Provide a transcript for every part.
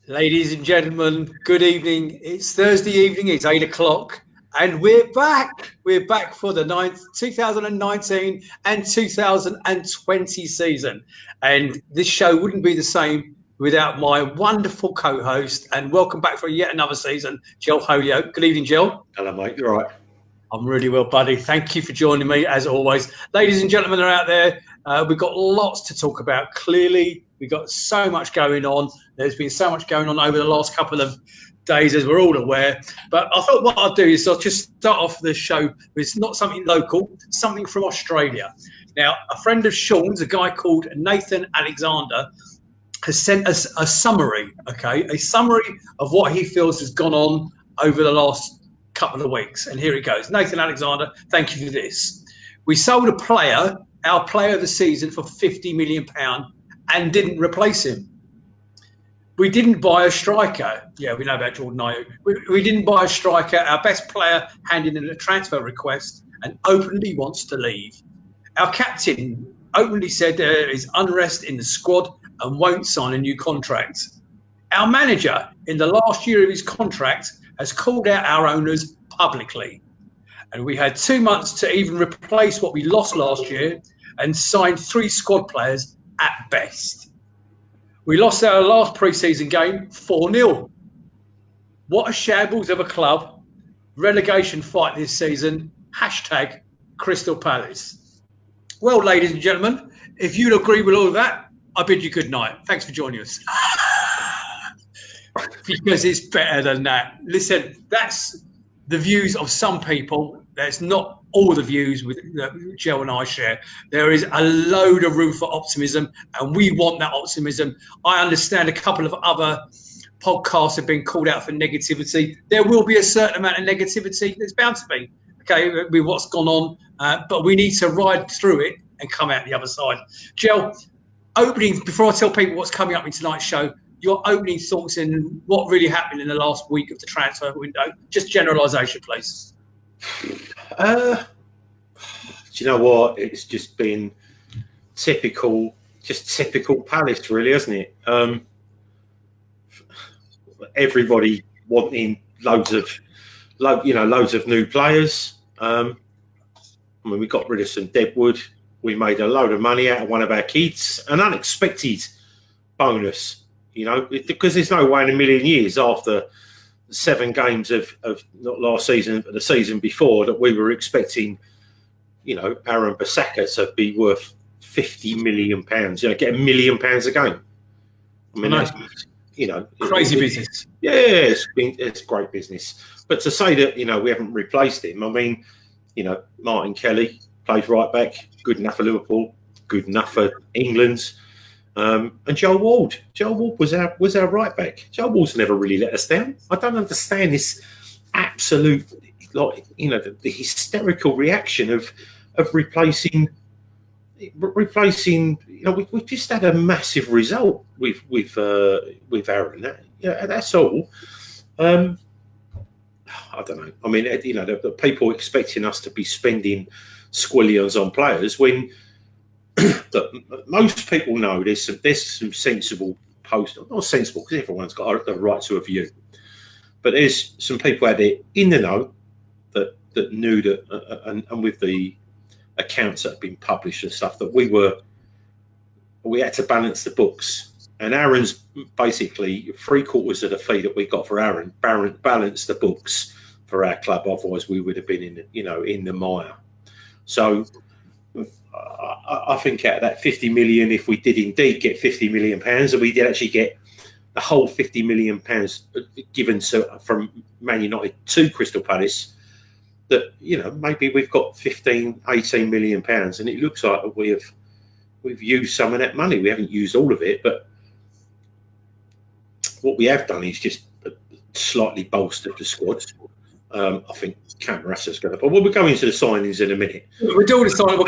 Ladies and gentlemen, good evening. It's Thursday evening, it's 8 o'clock, and we're back. We're back for the 2019 and 2020 season. And this show wouldn't be the same without my wonderful co host. And welcome back for yet another season, Joel Holyoke. Good evening, Joel. Hello, mate. You're right. I'm really well, buddy. Thank you for joining me, as always. Ladies and gentlemen are out there. We've got lots to talk about. Clearly, we've got so much going on. There's been so much going on over the last couple of days, as we're all aware. But I thought what I'll do is I'll just start off the show with not something local, something from Australia. Now, a friend of Sean's, a guy called Nathan Alexander, has sent us a summary, a summary of what he feels has gone on over the last couple of weeks. And here it goes. Nathan Alexander, thank you for this. We sold a player, our player of the season, for £50 million and didn't replace him. We didn't buy a striker. Yeah, we know about Jordan Ayew. We didn't buy a striker. Our best player handed in a transfer request and openly wants to leave. Our captain openly said there is unrest in the squad and won't sign a new contract. Our manager, in the last year of his contract, has called out our owners publicly. And we had 2 months to even replace what we lost last year and signed 3 squad players at best. We lost our last pre-season game 4-0. What a shambles of a club. Relegation fight this season. # Crystal Palace. Well, ladies and gentlemen, if you'd agree with all of that, I bid you good night. Thanks for joining us. Because it's better than that. Listen, that's the views of some people. That's not all the views that Joe and I share. There is a load of room for optimism, and we want that optimism. I understand a couple of other podcasts have been called out for negativity. There will be a certain amount of negativity. There's bound to be, with what's gone on. But we need to ride through it and come out the other side. Joe, before I tell people what's coming up in tonight's show, your opening thoughts in what really happened in the last week of the transfer window. Just generalisation, please. Do you know what? It's just been typical Palace, really, hasn't it? Everybody wanting loads of new players. We got rid of some deadwood. We made a load of money out of one of our kids, an unexpected bonus. Because there's no way in a million years after 7 games of not last season, but the season before, that we were expecting, Aaron Bissaka to be worth £50 million. Get £1 million a game. I mean, that's, crazy business. Yeah, it's great business. But to say that we haven't replaced him, I mean, Martin Kelly plays right back, good enough for Liverpool, good enough for England. And Joel Ward was our right back. Joel Ward's never really let us down. I don't understand this absolute, the hysterical reaction of replacing. We've just had a massive result with Aaron. That's all. I don't know. I mean, the people expecting us to be spending squillions on players when. But most people know there's some sensible post, not sensible because everyone's got the right to a view, but there's some people out there in the know that knew that, and with the accounts that have been published and stuff, that we had to balance the books, and Aaron's basically 3/4 of the fee that we got for Aaron balanced the books for our club. Otherwise, we would have been in the mire. So. I think out of that 50 million, if we did indeed get 50 million pounds, and we did actually get the whole 50 million pounds given from Man United to Crystal Palace, that maybe we've got 15, 18 million pounds, and it looks like we've used some of that money. We haven't used all of it, but what we have done is just slightly bolstered the squad. I think Camarassa's going to. But we'll go into the signings in a minute. We're doing the signing.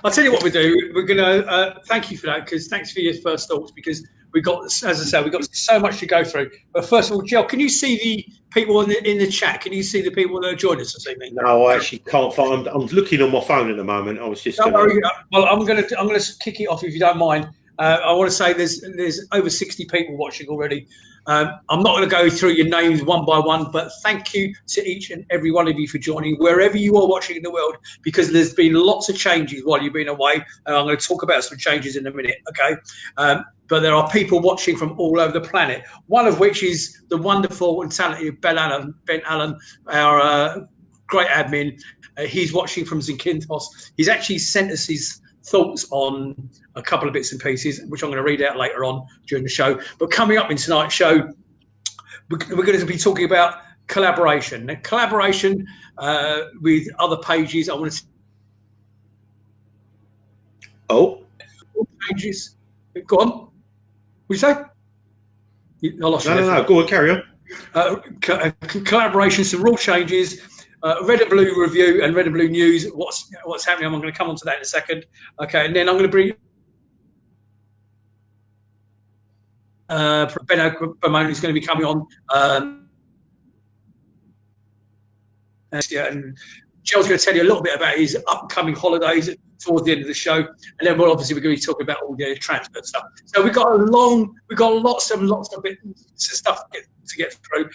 I'll tell you what we do. We're going to thank you for that, because thanks for your first thoughts, because we got, as I said, we got so much to go through. But first of all, Joe, can you see the people in the chat? Can you see the people that are joining us this evening? No, I actually can't find. I'm looking on my phone at the moment. I was just. Don't worry. Well, I'm going to kick it off if you don't mind. I want to say there's over 60 people watching already. I'm not going to go through your names one by one, but thank you to each and every one of you for joining, wherever you are watching in the world, because there's been lots of changes while you've been away, and I'm going to talk about some changes in a minute, okay? But there are people watching from all over the planet, one of which is the wonderful and talented Ben Allen, our great admin. He's watching from Zakynthos. He's actually sent us his thoughts on a couple of bits and pieces, which I'm going to read out later on during the show. But coming up in tonight's show, we're going to be talking about collaboration. Now, collaboration with other pages. I want to. Pages. Go on. What did you say? I lost you. No. Go on, carry on. Collaboration, some rule changes. Red and Blue review and Red and Blue news. What's happening? I'm going to come on to that in a second. Okay, and then I'm going to bring Benno Bamoni is going to be coming on. And Joel's going to tell you a little bit about his upcoming holidays towards the end of the show, and then we're going to be talking about all the transfer stuff. So we've got lots of bits of stuff to get through.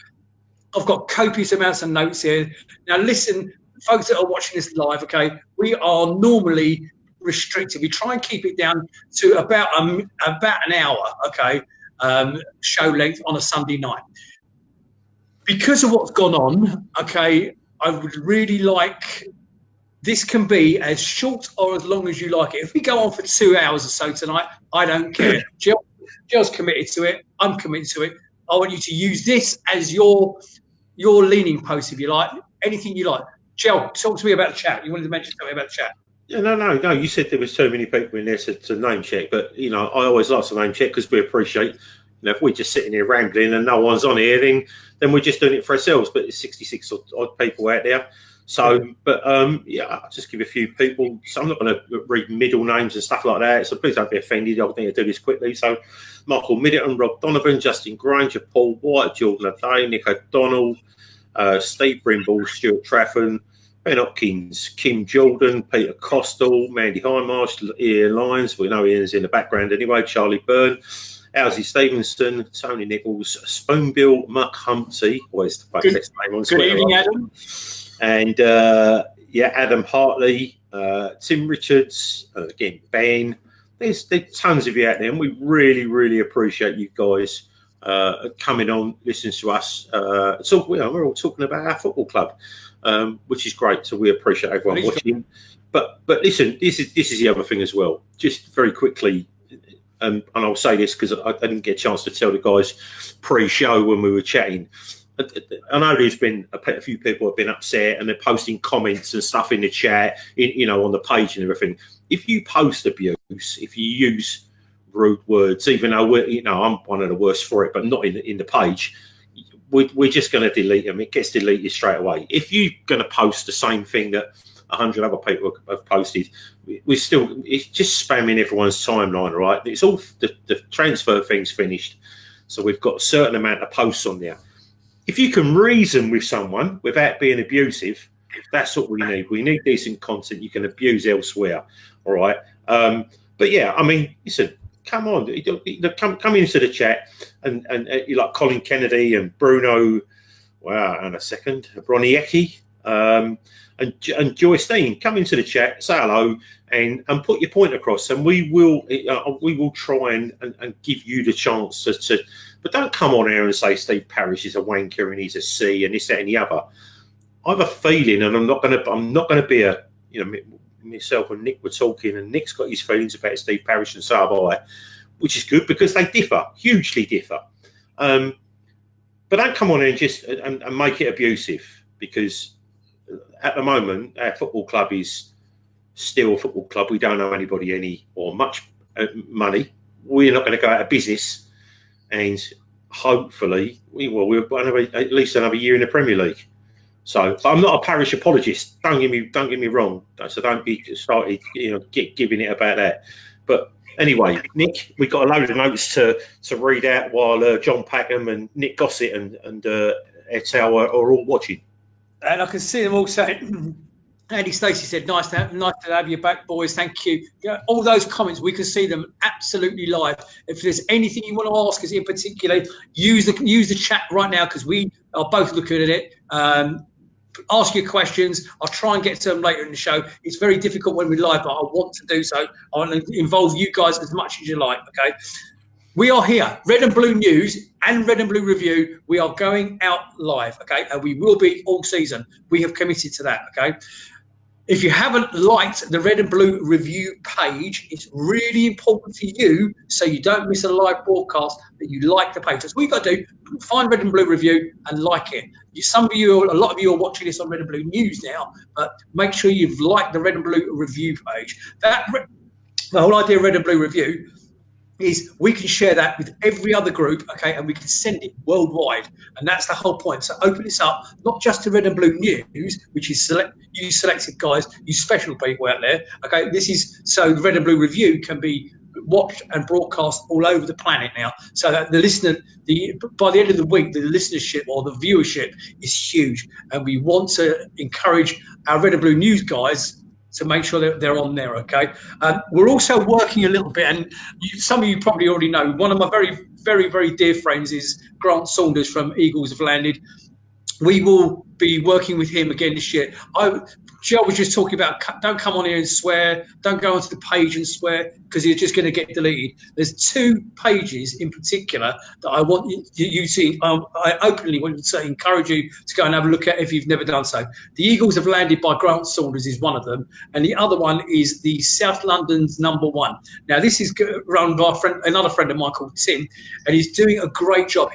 I've got copious amounts of notes here. Now, listen, folks that are watching this live, okay, we are normally restricted. We try and keep it down to about an hour, okay, show length on a Sunday night. Because of what's gone on, okay, I would really like this can be as short or as long as you like it. If we go on for 2 hours or so tonight, I don't care. Jill's committed to it. I'm committed to it. I want you to use this as your leaning post, if you like. Anything you like. Jill, talk to me about the chat. You wanted to mention something about the chat. Yeah, no. You said there was so many people in there to name check, but I always like to name check because we appreciate. If we're just sitting here rambling and no one's on here, then we're just doing it for ourselves. But there's 66 odd people out there. So, but I'll just give a few people. So I'm not going to read middle names and stuff like that. So please don't be offended. I think I'll do this quickly. So Michael Middleton, Rob Donovan, Justin Granger, Paul White, Jordan O'Day, Nick O'Donnell, Steve Brimble, Stuart Trafford, Ben Hopkins, Kim Jordan, Peter Costal, Mandy Highmarsh, Ian Lyons. We know Ian's in the background anyway. Charlie Byrne, Owsley Stevenson, Tony Nichols, Spoonbill, Muck Humpty. Always the best name on Twitter. Good evening, Adam. And Adam Hartley, Tim Richards, again, Ben. There's tons of you out there, and we really, really appreciate you guys coming on, listening to us. We're all talking about our football club, which is great. So we appreciate everyone watching. But listen, this is the other thing as well. Just very quickly, and I'll say this because I didn't get a chance to tell the guys pre-show when we were chatting. I know there's been a few people have been upset and they're posting comments and stuff in the chat, on the page and everything. If you post abuse, if you use rude words, even though I'm one of the worst for it, but not in the page, we're just going to delete them. It gets deleted straight away. If you're going to post the same thing that 100 other people have posted, it's just spamming everyone's timeline, right? It's all the transfer thing's finished, so we've got a certain amount of posts on there. If you can reason with someone without being abusive, that's what we need. We need decent content you can abuse elsewhere, all right? But yeah, I mean, listen, come on, come into the chat, and you like Colin Kennedy and Bruno, and a second, Broniecki, and Joyce Dean, come into the chat, say hello, and put your point across, and we will try and give you the chance to. But don't come on here and say Steve Parish is a wanker and he's a C and this, that, and the other. I have a feeling, and I'm not going to be myself and Nick were talking, and Nick's got his feelings about Steve Parish and so have I, which is good because they hugely differ. But don't come on here and just and make it abusive, because at the moment our football club is still a football club. We don't owe anybody any or much money. We're not going to go out of business. And hopefully, we'll have at least another year in the Premier League. So, but I'm not a Parish apologist. Don't get me wrong. So don't be started, giving it about that. But anyway, Nick, we've got a load of notes to read out while John Packham and Nick Gossett and Etel are all watching. And I can see them all saying, Andy Stacey said, nice to have you back, boys. Thank you. All those comments, we can see them absolutely live. If there's anything you want to ask us in particular, use the chat right now, because we are both looking at it. Ask your questions. I'll try and get to them later in the show. It's very difficult when we're live, but I want to do so. I want to involve you guys as much as you like, okay? We are here, Red and Blue News and Red and Blue Review. We are going out live, okay? And we will be all season. We have committed to that, okay? If you haven't liked the Red and Blue Review page, it's really important for you, so you don't miss a live broadcast, that you like the page. That's what you've got to do. Find Red and Blue Review and like it. A lot of you are watching this on Red and Blue News now, but make sure you've liked the Red and Blue Review page. The whole idea of Red and Blue Review is we can share that with every other group, okay, and we can send it worldwide, and that's the whole point. So open this up, not just to Red and Blue News, which is you selected guys, you special people out there, okay. This is so the Red and Blue Review can be watched and broadcast all over the planet now, so that by the end of the week, the listenership or the viewership is huge, and we want to encourage our Red and Blue News guys to make sure that they're on there, okay? We're also working a little bit, and some of you probably already know, one of my very, very, very dear friends is Grant Saunders from Eagles Have Landed. We will be working with him again this year. Jill was just talking about, don't come on here and swear, don't go onto the page and swear, because you're just going to get deleted. There's 2 pages in particular that I want you to, I openly want to encourage you to go and have a look at if you've never done so. The Eagles Have Landed by Grant Saunders is one of them, and the other one is the South London's #1. Now, this is run by another friend of mine called Tim, and he's doing a great job.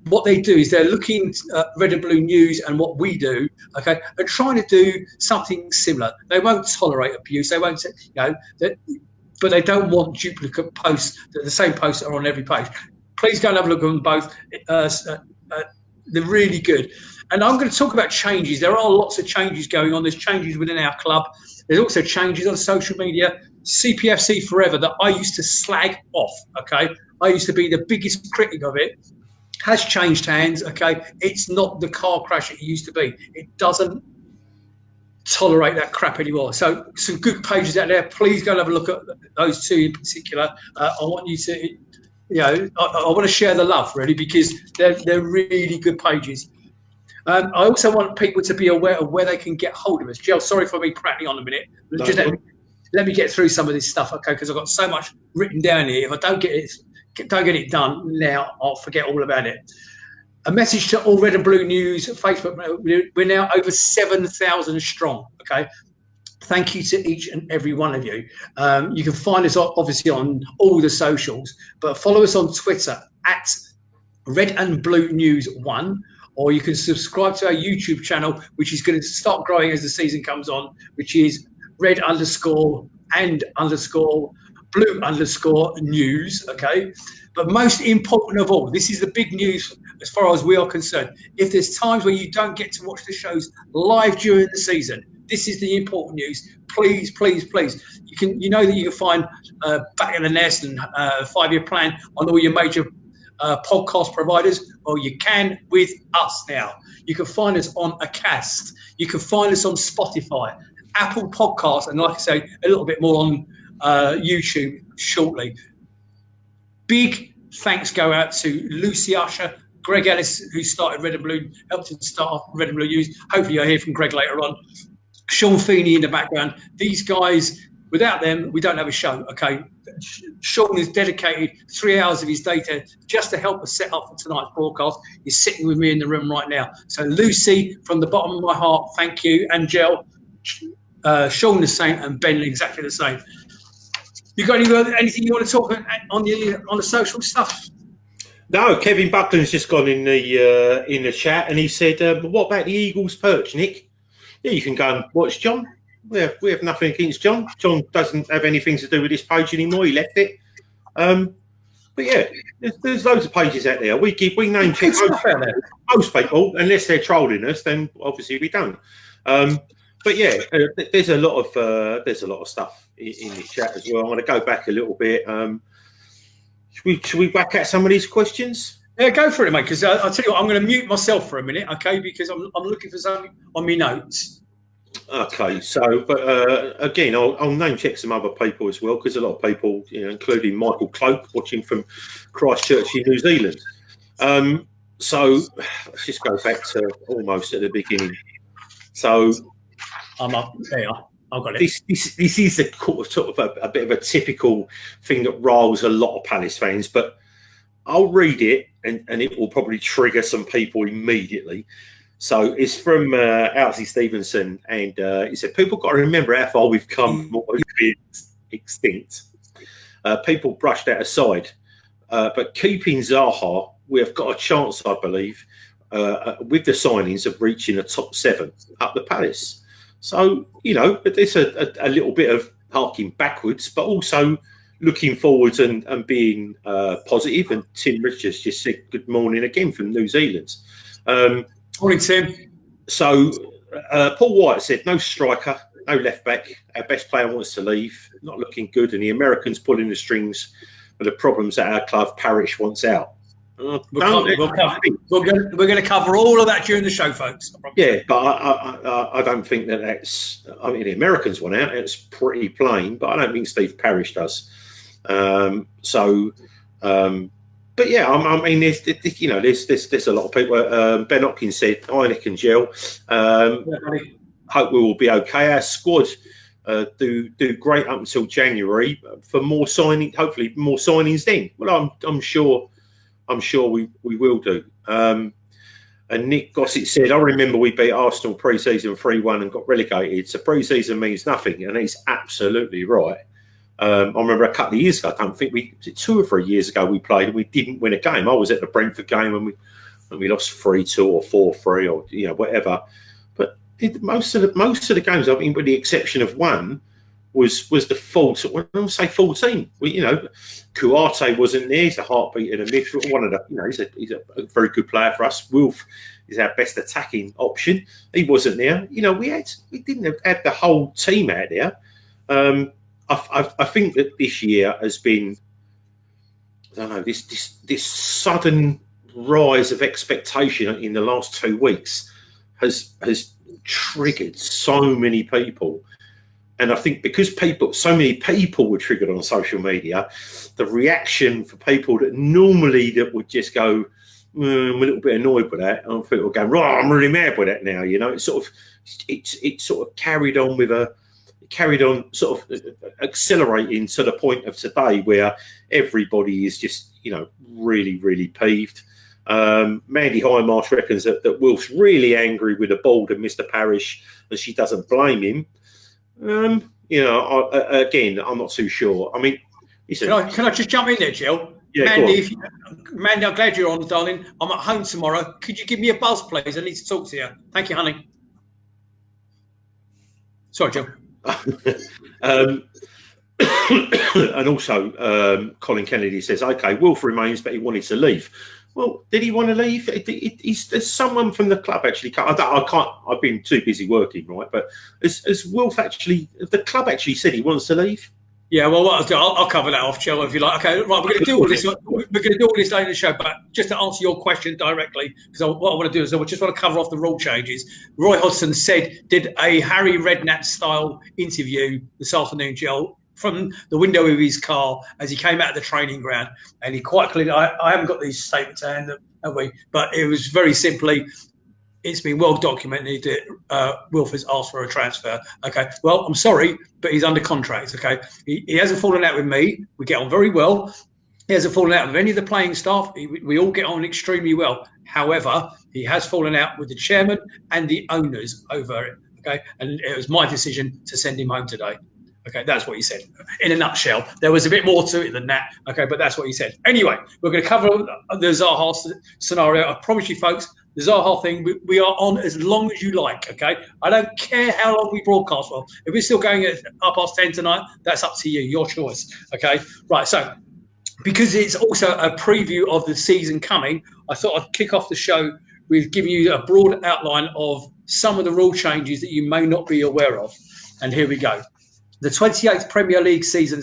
What they do is they're looking at Red and Blue News and what we do, okay, and trying to do something similar. They won't tolerate abuse. They won't, but they don't want duplicate posts. The same posts are on every page. Please go and have a look at them both. They're really good. And I'm going to talk about changes. There are lots of changes going on. There's changes within our club. There's also changes on social media. CPFC Forever, that I used to slag off, okay? I used to be the biggest critic of it. Has changed hands, okay? It's not the car crash it used to be. It doesn't tolerate that crap anymore. So some good pages out there. Please go and have a look at those 2 in particular. I want you to, I want to share the love, really, because they're really good pages. I also want people to be aware of where they can get hold of us. Jill, sorry for me prattling on a minute. No, just let me get through some of this stuff, okay? Because I've got so much written down here. If I don't get it done now, I'll forget all about it. A message to all Red and Blue News Facebook. We're now over 7,000 strong, okay? Thank you to each and every one of you. You can find us obviously on all the socials, but follow us on Twitter at Red and Blue News 1, or you can subscribe to our YouTube channel, which is going to start growing as the season comes on, which is Red_and_Blue_News, okay? But most important of all, this is the big news as far as we are concerned. If there's times where you don't get to watch the shows live during the season, this is the important news. Please, please, please. You know that you can find Back in the Nest and 5-Year Plan on all your major podcast providers. Well, you can with us now. You can find us on Acast. You can find us on Spotify, Apple Podcasts, and like I say, a little bit more on YouTube shortly. Big thanks go out to Lucy Usher, Greg Ellis, who started Red and Blue, helped him start Red and Blue News. Hopefully you'll hear from Greg later on. Sean Feeney in the background. These guys, without them, we don't have a show, okay? Sean has dedicated 3 hours of his day just to help us set up for tonight's broadcast. He's sitting with me in the room right now. So Lucy, from the bottom of my heart, thank you. Angel, Sean the same, and Ben exactly the same. You got anything you want to talk on the social stuff? No, Kevin Buckland's just gone in the chat, and he said, "What about the Eagles perch, Nick?" Yeah, you can go and watch John. We have nothing against John. John doesn't have anything to do with this page anymore. He left it. But yeah, there's loads of pages out there. We name check most people, unless they're trolling us, then obviously we don't. But yeah, there's a lot of stuff in the chat as well. I want to go back a little bit. Should we back at some of these questions? Yeah, go for it, mate. Because I'll tell you what, I'm going to mute myself for a minute, okay? Because I'm looking for something on my notes. Okay, so but again, I'll name check some other people as well, because a lot of people, including Michael Cloak, watching from Christchurch in New Zealand. So let's just go back to almost at the beginning. So I'm up there. I've got it. This is a sort of a bit of a typical thing that riles a lot of Palace fans, but I'll read it and it will probably trigger some people immediately. So it's from Alcy Stevenson, and he said, people got to remember how far we've come from what was being extinct. People brushed that aside. But keeping Zaha, we have got a chance, I believe, with the signings of reaching a top 7 up the Palace. So, it's a little bit of harking backwards, but also looking forwards and being positive. And Tim Richards just said good morning again from New Zealand. Morning, Tim. So Paul White said, no striker, no left back. Our best player wants to leave. Not looking good. And the Americans pulling the strings for the problems that our club, Parish, wants out. We're going to cover all of that during the show, folks. Yeah, but I don't think that's... I mean, the Americans want out. It's pretty plain, but I don't think Steve Parish does. But yeah, I mean, there's a lot of people. Ben Hopkins said, Heineken gel. Hope we will be okay. Our squad do great up until January for more signing. Hopefully, more signings then. Well, I'm sure we will do. And Nick Gossett said, I remember we beat Arsenal pre-season 3-1 and got relegated. So pre-season means nothing, and he's absolutely right. I remember a couple of years ago, I don't think 2 or 3 years ago we played and we didn't win a game. I was at the Brentford game and we lost 3-2 or 4-3 or whatever. But most of the games, I mean, with the exception of one, was the fault. When I say 14, Kouyaté wasn't there. He's the heartbeat in the midfield. One of the, he's a very good player for us. Wilf is our best attacking option. He wasn't there. We didn't have the whole team out there. I think that this year has been, I don't know, this sudden rise of expectation in the last 2 weeks has triggered so many people. And I think because so many people were triggered on social media, the reaction for people that would just go, I'm a little bit annoyed with that, and people go, right, I'm really mad with that now. It sort of carried on sort of accelerating to the point of today where everybody is just, really, really peeved. Mandy Highmarsh reckons that Wilf's really angry with the board and Mr. Parish, and she doesn't blame him. Again, I'm not too sure. I mean, can I just jump in there, Jill? Yeah, Mandy, I'm glad you're on, darling. I'm at home tomorrow. Could you give me a buzz, please? I need to talk to you. Thank you, honey. Sorry, Jill. And also, Colin Kennedy says, okay, Wilf remains, but he wanted to leave. Well, did he want to leave? There's someone from the club actually. I can't. I've been too busy working, right? But has Wilf actually? The club actually said he wants to leave. Yeah, well, I'll cover that off, Joe, if you like. Okay, right, we're going to do all this. We're going to do all this later in the show, but just to answer your question directly, because what I want to do is I just want to cover off the rule changes. Roy Hodgson did a Harry Redknapp style interview this afternoon, Joe, from the window of his car as he came out of the training ground, and he quite clearly, I haven't got these statements at hand, have we? But it was very simply, it's been well documented that Wilf has asked for a transfer. Okay, well, I'm sorry, but he's under contract. Okay, he hasn't fallen out with me. We get on very well. He hasn't fallen out with any of the playing staff. We all get on extremely well. However, he has fallen out with the chairman and the owners over it. Okay, and it was my decision to send him home today. Okay, that's what he said. In a nutshell, there was a bit more to it than that. Okay, but that's what he said. Anyway, we're going to cover the Zaha scenario. I promise you, folks, the Zaha thing, we are on as long as you like, okay? I don't care how long we broadcast for. If we're still going at 10:30 tonight, that's up to you, your choice, okay? Right, so because it's also a preview of the season coming, I thought I'd kick off the show with giving you a broad outline of some of the rule changes that you may not be aware of. And here we go. The 28th Premier League season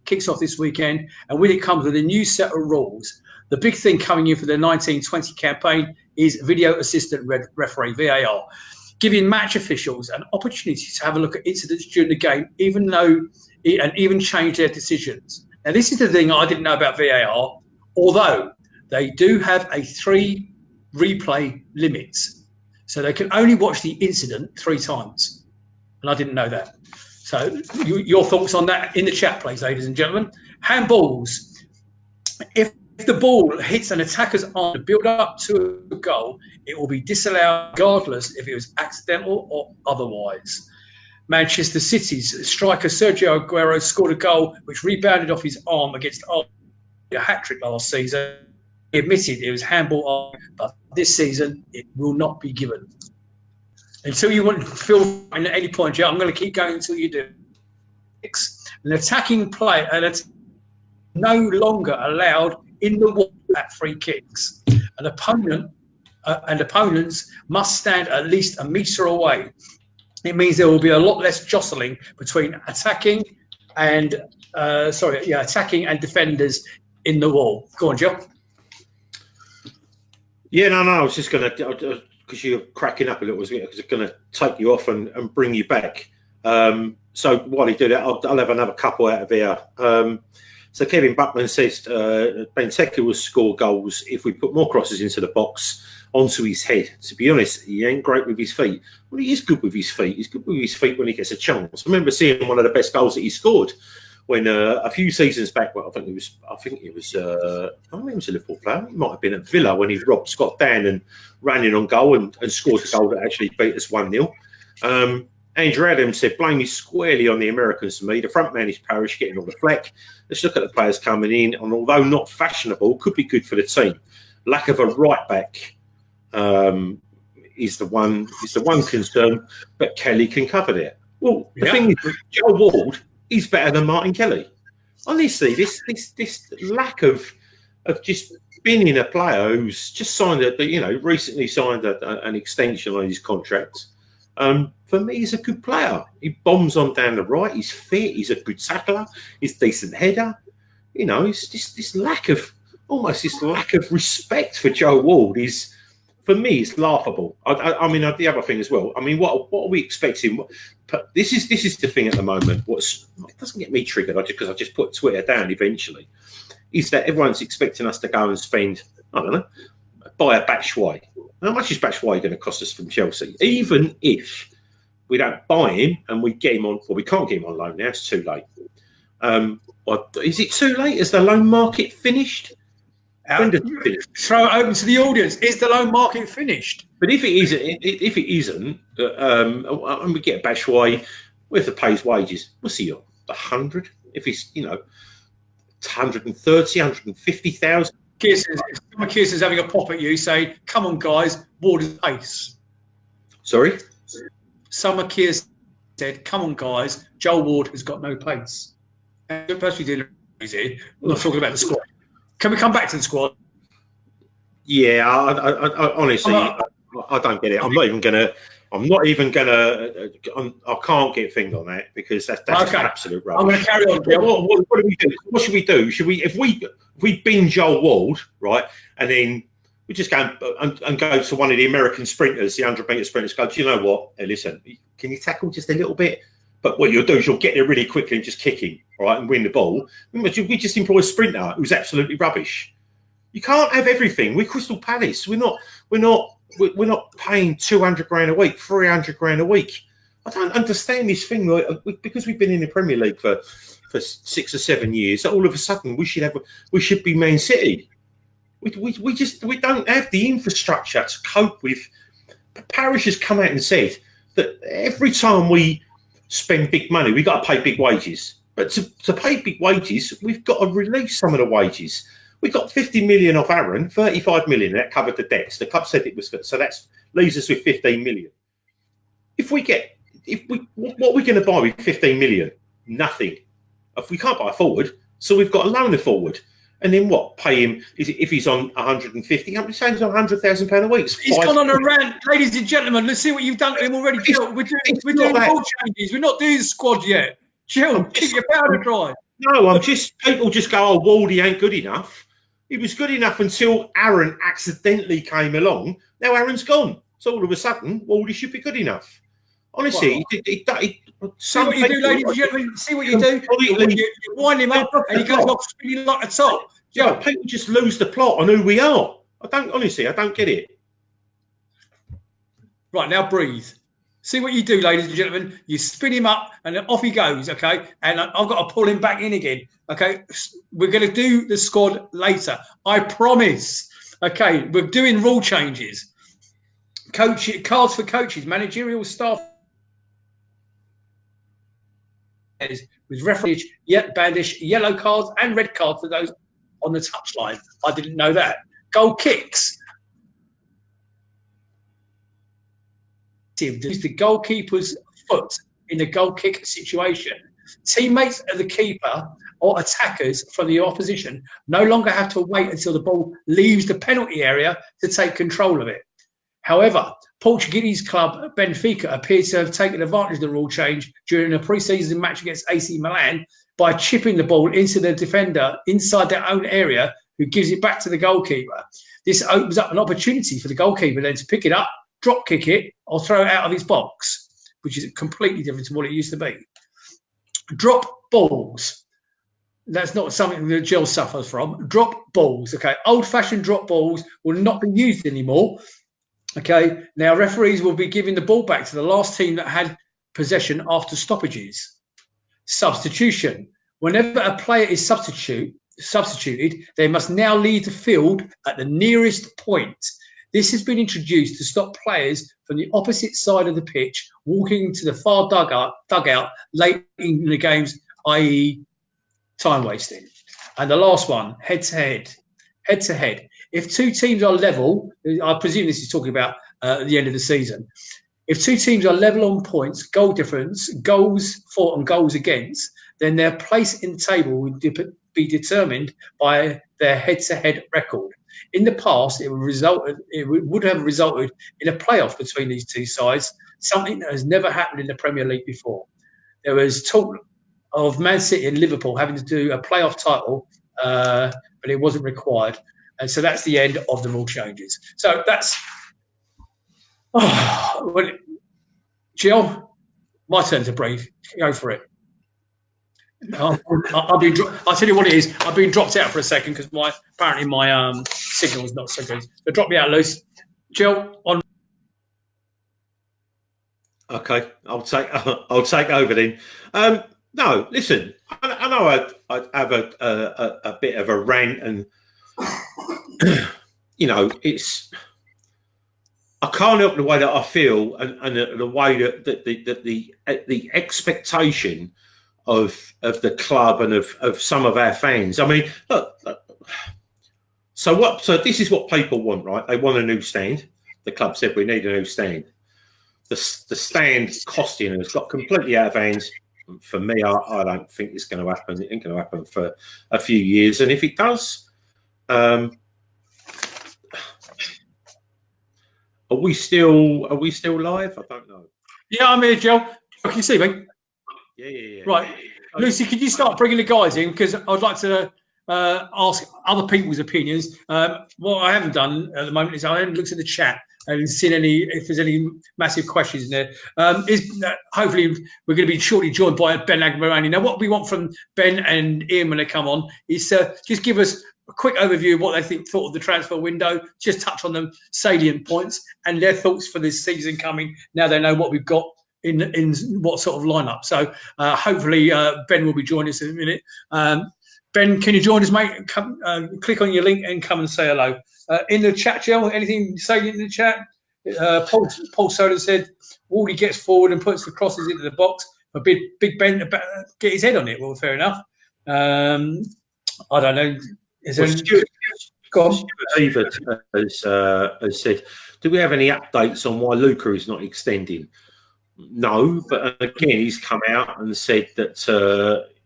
kicks off this weekend, and with it comes with a new set of rules. The big thing coming in for the 1920 campaign is video assistant referee, VAR. giving match officials an opportunity to have a look at incidents during the game, even change their decisions. Now, this is the thing I didn't know about VAR, although they do have a 3 replay limit. So they can only watch the incident 3 times. And I didn't know that. So your thoughts on that in the chat, please, ladies and gentlemen. Handballs. If the ball hits an attacker's arm to build up to a goal, it will be disallowed regardless if it was accidental or otherwise. Manchester City's striker Sergio Aguero scored a goal which rebounded off his arm against a hat-trick last season. He admitted it was handball, but this season it will not be given. Until you want to feel at any point, I'm going to keep going until you do. An attacking player no longer allowed in the wall at free kicks. An opponent and opponents must stand at least a metre away. It means there will be a lot less jostling between attacking and defenders in the wall. Go on, Joe. Yeah, no, I was just going to, because you're cracking up a little, I was going to take you off and bring you back. So while you do that, I'll have another couple out of here. So Kevin Buckman says Benteke will score goals if we put more crosses into the box onto his head. To be honest, he ain't great with his feet. Well, he is good with his feet. He's good with his feet when he gets a chance. I remember seeing one of the best goals that he scored when a few seasons back. Well, I think it was a Liverpool player. He might have been at Villa when he robbed Scott Dan and ran in on goal and scored a goal that actually beat us 1-0. Andrew Adams said, blame is squarely on the Americans to me. The front man is Parish getting all the flack. Let's look at the players coming in, and although not fashionable, could be good for the team. Lack of a right back is the one concern, but Kelly can cover that. Well, the thing is, Joe Ward is better than Martin Kelly. Honestly, this lack of just being in a player who's just signed recently signed an extension on his contract. For me, he's a good player. He bombs on down the right. He's fit. He's a good tackler. He's a decent header. It's just this lack of respect for Joe Ward is, for me, it's laughable. I mean, the other thing as well. I mean, what are we expecting? This is the thing at the moment. It doesn't get me triggered because I just put Twitter down eventually. Is that everyone's expecting us to go and spend, I don't know, buy a Batshuayi. How much is Batshuayi going to cost us from Chelsea? Even if we don't buy him and we get him on, well, we can't get him on loan now. It's too late. Is it too late? Is the loan market finished? When does it finish? Throw it open to the audience. Is the loan market finished? But if it isn't, and we get a Batshuayi, we have to pay his wages. What's he on? 100? If he's 130, 150,000. Summer Kearson's having a pop at you, say, come on, guys, Ward is pace. Sorry? Summer Kearson said, come on, guys, Joel Ward has got no pace. And the person we did is here. We're not talking about the squad. Can we come back to the squad? Yeah, I honestly, I don't get it. I can't get fingered on that because that's okay. Absolute rubbish. I'm going to carry on. What do we do? What should we do? Should we, if we bin Joel Ward, right, and then we just go and go to one of the American sprinters, the 100-meter sprinters, go, do you know what? Hey, listen, can you tackle just a little bit? But what you'll do is you'll get there really quickly and just kick him, all right, and win the ball. We just employ a sprinter who's absolutely rubbish. You can't have everything. We're Crystal Palace. We're not paying 200 grand a week, 300 grand a week. I don't understand this thing. Because we've been in the Premier League for 6 or 7 years, all of a sudden we should be Man City. We don't have the infrastructure to cope with. Parish has come out and said that every time we spend big money, we've got to pay big wages. But to pay big wages, we've got to release some of the wages. We got 50 million off Aaron, 35 million. That covered the debts. The club said it was good. So that leaves us with 15 million. What are we going to buy with 15 million? Nothing. If we can't buy a forward, so we've got to loan a forward. And then what? Pay him, if he's on 150, how much he's on £100,000 a week? He's gone on a rant. Ladies and gentlemen, let's see what you've done to him already. Jill, we're doing ball changes. We're not doing the squad yet. Jill, keep your powder dry. No, people just go, oh, Waldy ain't good enough. He was good enough until Aaron accidentally came along. Now Aaron's gone. So all of a sudden, Wardy should be good enough. Honestly, see what you do, ladies and gentlemen. See what you do. You wind him up, and he goes off spinning like a top. Yeah, people just lose the plot on who we are. I don't get it. Right, now breathe. See what you do, ladies and gentlemen. You spin him up, and then off he goes, okay? And I've got to pull him back in again, okay? We're going to do the squad later. I promise. Okay, we're doing rule changes. Cards for coaches, managerial staff. With referee, bandish, yellow cards and red cards for those on the touchline. I didn't know that. Goal kicks. Use the goalkeeper's foot in the goal kick situation. Teammates of the keeper or attackers from the opposition no longer have to wait until the ball leaves the penalty area to take control of it. However, Portuguese club Benfica appears to have taken advantage of the rule change during a pre-season match against AC Milan by chipping the ball into the defender inside their own area, who gives it back to the goalkeeper. This opens up an opportunity for the goalkeeper then to pick it up, drop kick it, or throw it out of his box, which is completely different to what it used to be. Drop balls. That's not something that Jill suffers from. Drop balls. Okay, old-fashioned drop balls will not be used anymore. Okay, now referees will be giving the ball back to the last team that had possession after stoppages. Substitution. Whenever a player is substituted, they must now leave the field at the nearest point. This has been introduced to stop players from the opposite side of the pitch walking to the far dugout late in the games, i.e. time wasting. And the last one, head-to-head. Head-to-head. If two teams are level, I presume this is talking about at the end of the season. If two teams are level on points, goal difference, goals for and goals against, then their place in the table would be determined by their head-to-head record. In the past, it would have resulted in a playoff between these two sides, something that has never happened in the Premier League before. There was talk of Man City and Liverpool having to do a playoff title, but it wasn't required. And so that's the end of the rule changes. So that's... Jill, my turn to breathe. Go for it. I'll tell you what it is. I've been dropped out for a second because apparently my signal is not so good. So drop me out loose. Jill, on. Okay, I'll take over then. No, listen. I know I'd have a bit of a rant, and it's. I can't help the way that I feel, and the way that the expectation of the club and of some of our fans. I mean, look. So this is what people want, right? They want a new stand. The club said we need a new stand. The stand costing has got completely out of hands. For me, I don't think it's going to happen. It ain't going to happen for a few years, and if it does, are we still live? I don't know. Yeah, I'm here, Joe. Can you see me? Yeah. Right, Lucy, could you start bringing the guys in, because I'd like to ask other people's opinions. What I haven't done at the moment is I haven't looked at the chat and seen if there's any massive questions in there. Hopefully we're going to be shortly joined by Ben Agmarani. Now, what we want from Ben and Ian when they come on is just give us a quick overview of what they thought of the transfer window, just touch on the salient points and their thoughts for this season coming. Now they know what we've got in what sort of lineup. So hopefully Ben will be joining us in a minute. Ben, can you join us, mate? Come, click on your link and come and say hello. In the chat, Jill, anything salient in the chat? Paul Soda said, Wardy gets forward and puts the crosses into the box. A big Ben to get his head on it. Well, fair enough. I don't know. Stuart Evert has said, do we have any updates on why Luca is not extending? No, but again, he's come out and said that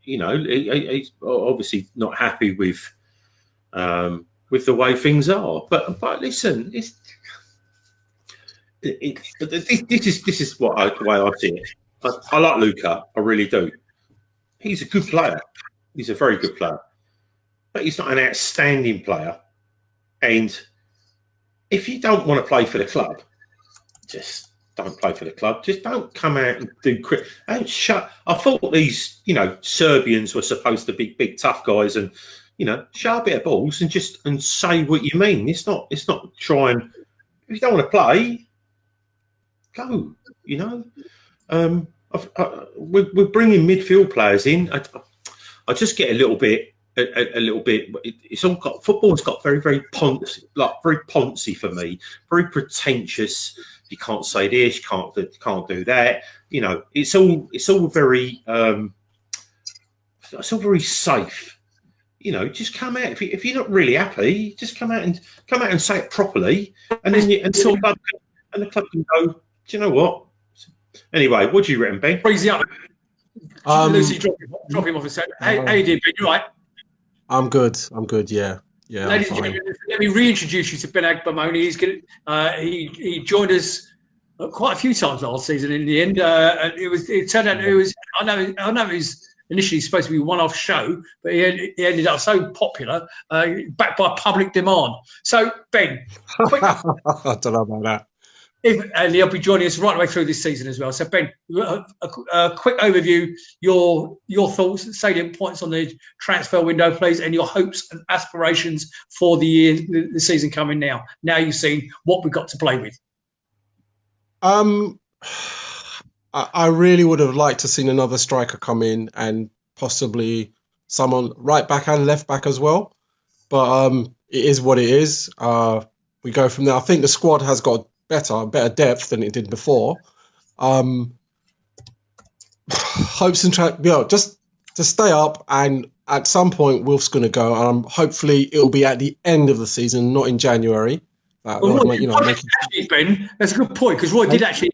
he's obviously not happy with the way things are. But listen, this is the way I see it. I like Luca, I really do. He's a good player. He's a very good player. But he's not an outstanding player. And if you don't want to play for the club, just don't play for the club. Just don't come out and do and shut. I thought these, Serbians were supposed to be big tough guys and, show a bit of balls and say what you mean. It's not try and, if you don't want to play, go. We're bringing midfield players in. I just get a little bit. It's all got football's got very, very poncy for me, very pretentious. You can't say this, you can't do that. It's all very safe. Just come out if you're not really happy, just come out and say it properly, and then the club can go. Do you know what? Anyway, what do you reckon, Ben? Crazy up. Lucy, drop him off a second. How you doing, Ben? You all right? I'm good. Yeah. Ladies and gentlemen, let me reintroduce you to Ben Agbamoni. He joined us quite a few times last season. In the end, and it turned out it was. I know it was initially supposed to be a one-off show, but he ended up so popular, backed by public demand. So Ben, quick, I don't know about that. And he'll be joining us right the way through this season as well. So Ben, a quick overview, your thoughts, salient points on the transfer window, please, and your hopes and aspirations for the season coming now. Now you've seen what we've got to play with. I really would have liked to seen another striker come in and possibly someone right back and left back as well. But it is what it is. We go from there. I think the squad has got better depth than it did before. Hopes and just to stay up, and at some point Wilf's going to go. Hopefully it'll be at the end of the season, not in January. Actually, Ben, that's a good point because Roy did actually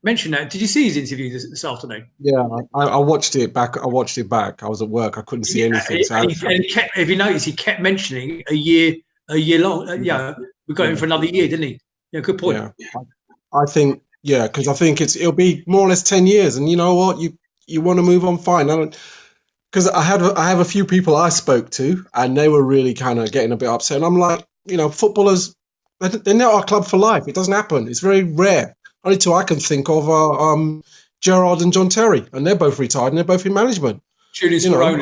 mention that. Did you see his interview this afternoon? Yeah, I watched it back. I was at work. I couldn't see anything. If you notice, he kept mentioning a year long. We got him for another year, didn't he? Yeah, good point. Yeah, I think because I think it'll be more or less 10 years, and you know what, you want to move on, fine. Because I have a few people I spoke to, and they were really kind of getting a bit upset, and I'm like, footballers, they're not our club for life. It doesn't happen. It's very rare. Only two I can think of are Gerrard and John Terry, and they're both retired and they're both in management. Julius Moroni.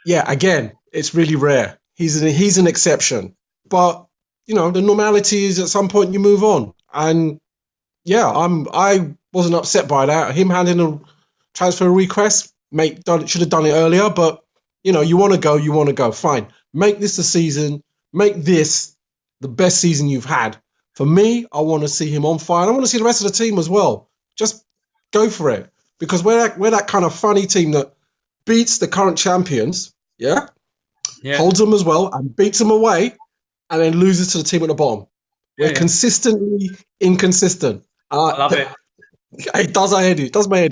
Again, it's really rare. He's an exception, but. The normality is at some point you move on. And I wasn't upset by that. Him handing a transfer request, should have done it earlier, but you want to go, fine. Make this the season, make this the best season you've had. For me, I want to see him on fire. I want to see the rest of the team as well. Just go for it. Because we're that kind of funny team that beats the current champions, holds them as well and beats them away. And then loses to the team at the bottom. We're consistently inconsistent. I love it. It does my head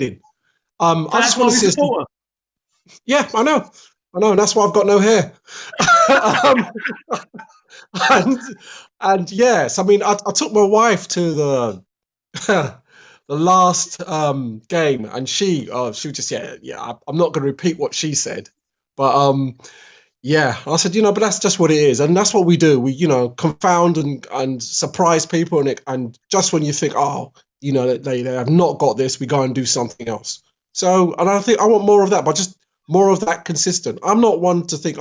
in. I just want to see us. Yeah, I know. That's why I've got no hair. And yes, I mean, I took my wife to the last game, and she was just I'm not going to repeat what she said, but I said, but that's just what it is. And that's what we do. We, confound and surprise people. And just when you think, they have not got this, we go and do something else. So, and I think I want more of that, but just more of that consistent. I'm not one to think,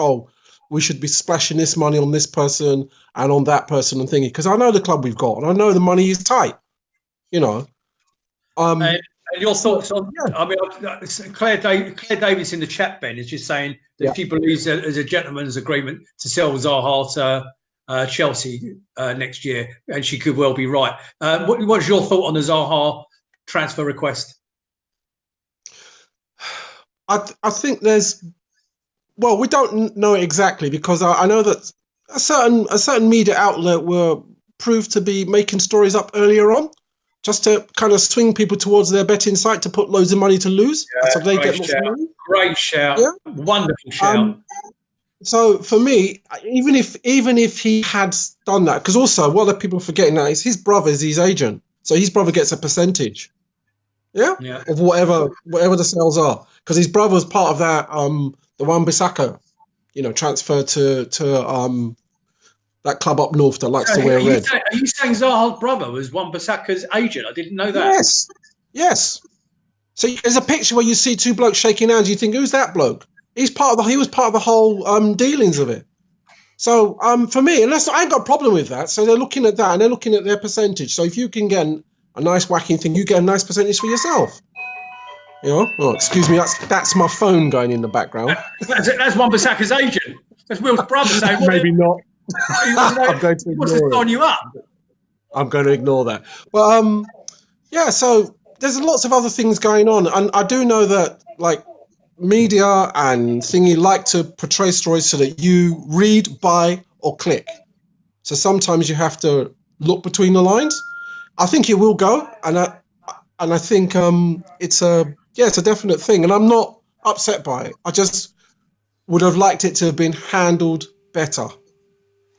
we should be splashing this money on this person and on that person and thinking, because I know the club we've got and I know the money is tight, And your thoughts on? I mean, Claire Davis in the chat, Ben, is just saying that she believes that there's a gentleman's agreement to sell Zaha to Chelsea next year, and she could well be right. What's your thought on the Zaha transfer request? I think we don't know exactly, because I know that a certain media outlet were proved to be making stories up earlier on, just to kind of swing people towards their betting site to put loads of money to lose. So they get lots of money. Great shout. Yeah. Wonderful shout. So for me, even if he had done that, because also what are people forgetting now is his brother's his agent. So his brother gets a percentage. Of whatever the sales are. Because his brother was part of that the Wan-Bissaka, transfer to that club up north that likes So to wear are you red. are you saying Zaha's brother was Wan-Bissaka's agent? I didn't know that. Yes. So there's a picture where you see two blokes shaking hands. You think, who's that bloke? He was part of the whole dealings of it. So for me, I ain't got a problem with that. So they're looking at that and they're looking at their percentage. So if you can get a nice whacking thing, you get a nice percentage for yourself. You know? Oh, excuse me, that's my phone going in the background. That's Wan-Bissaka's agent. That's Will's brother saying, Maybe not. I'm going to ignore it. You up. I'm going to ignore that. Well, yeah, so there's lots of other things going on. And I do know that, like, media and thingy like to portray stories so that you read, buy, or click. So sometimes you have to look between the lines. I think it will go, and I think it's a definite thing, and I'm not upset by it. I just would have liked it to have been handled better,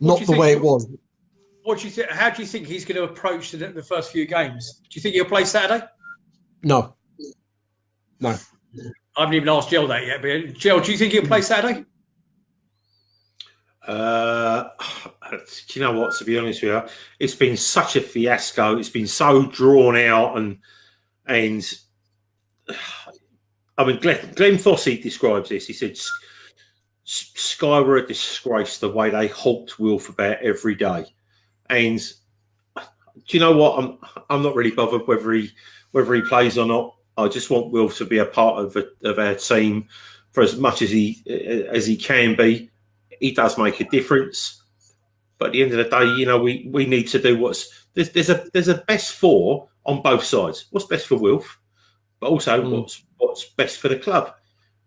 not the way it was. What do you think? How do you think he's going to approach the first few games? Do you think he'll play Saturday? No. I haven't even asked Jill that yet, but Jill, do you think he'll play Saturday? Do you know what? To be honest with you, it's been such a fiasco. It's been so drawn out, and I mean, Glenn Fossey describes this. He said, "Sky were a disgrace the way they hawked Wilf about every day." And do you know what? I'm not really bothered whether he plays or not. I just want Wilf to be a part of our team for as much as he can be. He does make a difference, but at the end of the day, you know, we need to do there's a best four on both sides. What's best for Wilf, but also what's best for the club.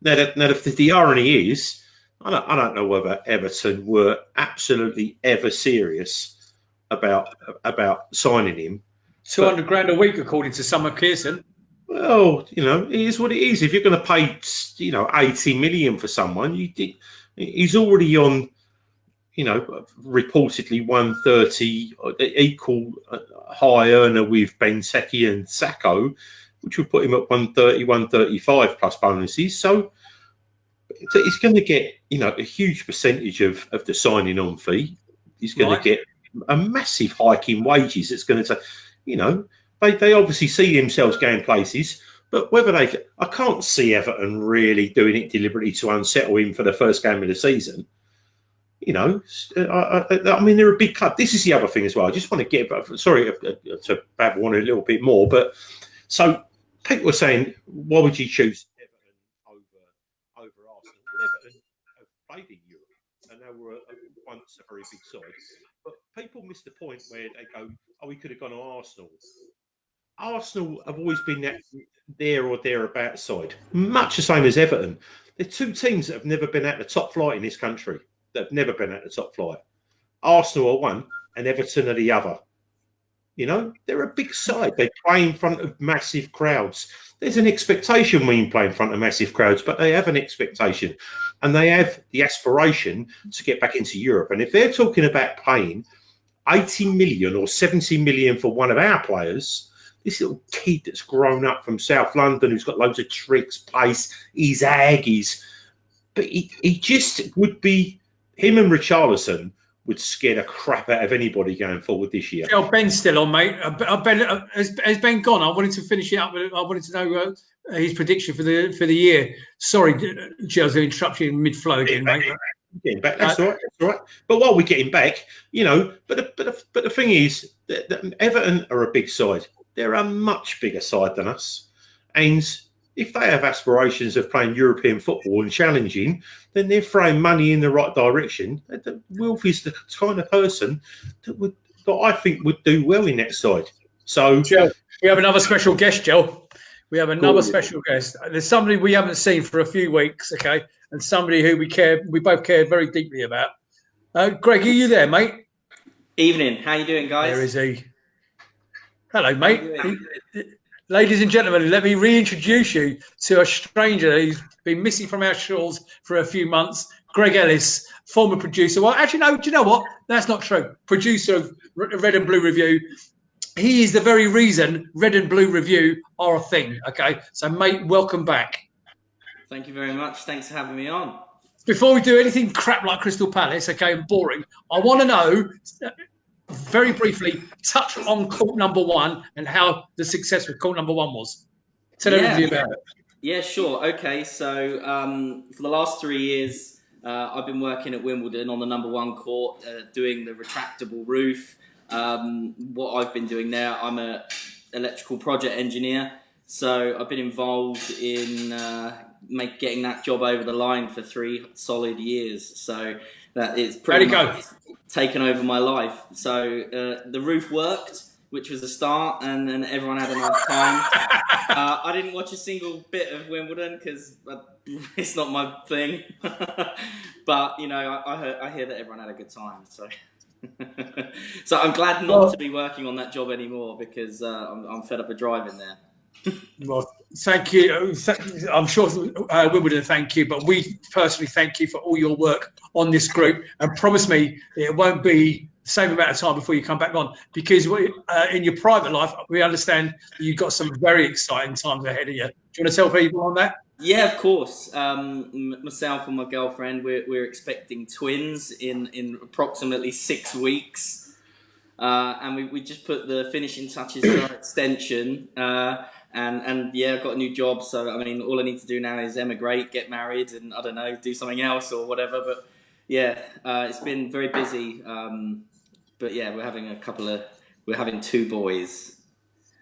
Now the irony is, I don't know whether Everton were absolutely ever serious about signing him. 200 grand a week, according to Summer Pearson. Well, you know, it is what it is. If you're going to pay, 80 million for someone, he's already on, reportedly 130, equal high earner with Benteke and Sacco, which would put him at 130, 135 plus bonuses. So he's going to get, a huge percentage of the signing on fee. He's going to get a massive hike in wages. It's going to take, they obviously see themselves going places, but whether I can't see Everton really doing it deliberately to unsettle him for the first game of the season. I mean, they're a big club. This is the other thing as well. I just want to sorry to babble on a little bit more, but so people were saying, why would you choose Everton over Arsenal? Well, Everton have played in Europe, and they were once a very big side. But people miss the point where they go, oh, we could have gone to Arsenal. Arsenal have always been there or thereabouts side, much the same as Everton. They're two teams that have never been at the top flight in this country. They've never been at the top flight. Arsenal are one and Everton are the other. They're a big side. They play in front of massive crowds. There's an expectation when you play in front of massive crowds, but they have an expectation and they have the aspiration to get back into Europe. And if they're talking about paying 80 million or 70 million for one of our players, this little kid that's grown up from South London, who's got loads of tricks, pace, he's Aggies, but he just would be, him and Richarlison would scare the crap out of anybody going forward this year. Ben's still on, mate. Ben, has Ben gone? I wanted to finish it up. I wanted to know his prediction for the year. Sorry, Gilles, to interrupt you in mid-flow again, mate. Getting back, that's all right. That's all right. But while we're getting back, but the thing is that Everton are a big side. They're a much bigger side than us, and if they have aspirations of playing European football and challenging, then they're throwing money in the right direction. Wilf is the kind of person that I think would do well in that side. So, Joe, we have another special guest, Joe. We have another special guest. There's somebody we haven't seen for a few weeks, okay, and somebody who we both care very deeply about. Greg, are you there, mate? Evening. How you doing, guys? There is he. Hello, mate. Ladies and gentlemen, let me reintroduce you to a stranger who's been missing from our shores for a few months, Greg Ellis, former producer. Well, actually, no, do you know what? That's not true. Producer of Red and Blue Review. He is the very reason Red and Blue Review are a thing, okay? So, mate, welcome back. Thank you very much. Thanks for having me on. before we do anything crap like Crystal Palace, okay, and boring, I want to know, very briefly, touch on court number 1 and how the success with court number 1 was. Tell everybody about it. Yeah, sure. Okay, so for the last 3 years, I've been working at Wimbledon on the number 1 court, doing the retractable roof. What I've been doing there, I'm an electrical project engineer, so I've been involved in getting that job over the line for 3 solid years. So that is pretty much taken over my life. So the roof worked, which was a start, and then everyone had a nice time. I didn't watch a single bit of Wimbledon because it's not my thing. But you know, I hear that everyone had a good time. So, so I'm glad not to be working on that job anymore because I'm fed up of driving there. Well, thank you. I'm sure Wimbledon thank you, but we personally thank you for all your work on this group, and promise me it won't be the same amount of time before you come back on, because in your private life, we understand you've got some very exciting times ahead of you. Do you want to tell people on that? Yeah, of course. Myself and my girlfriend, we're expecting twins in approximately 6 weeks. And we just put the finishing touches on our extension. And yeah, I've got a new job. So, I mean, all I need to do now is emigrate, get married, and I don't know, do something else or whatever. But yeah, it's been very busy. But yeah, we're having 2 boys.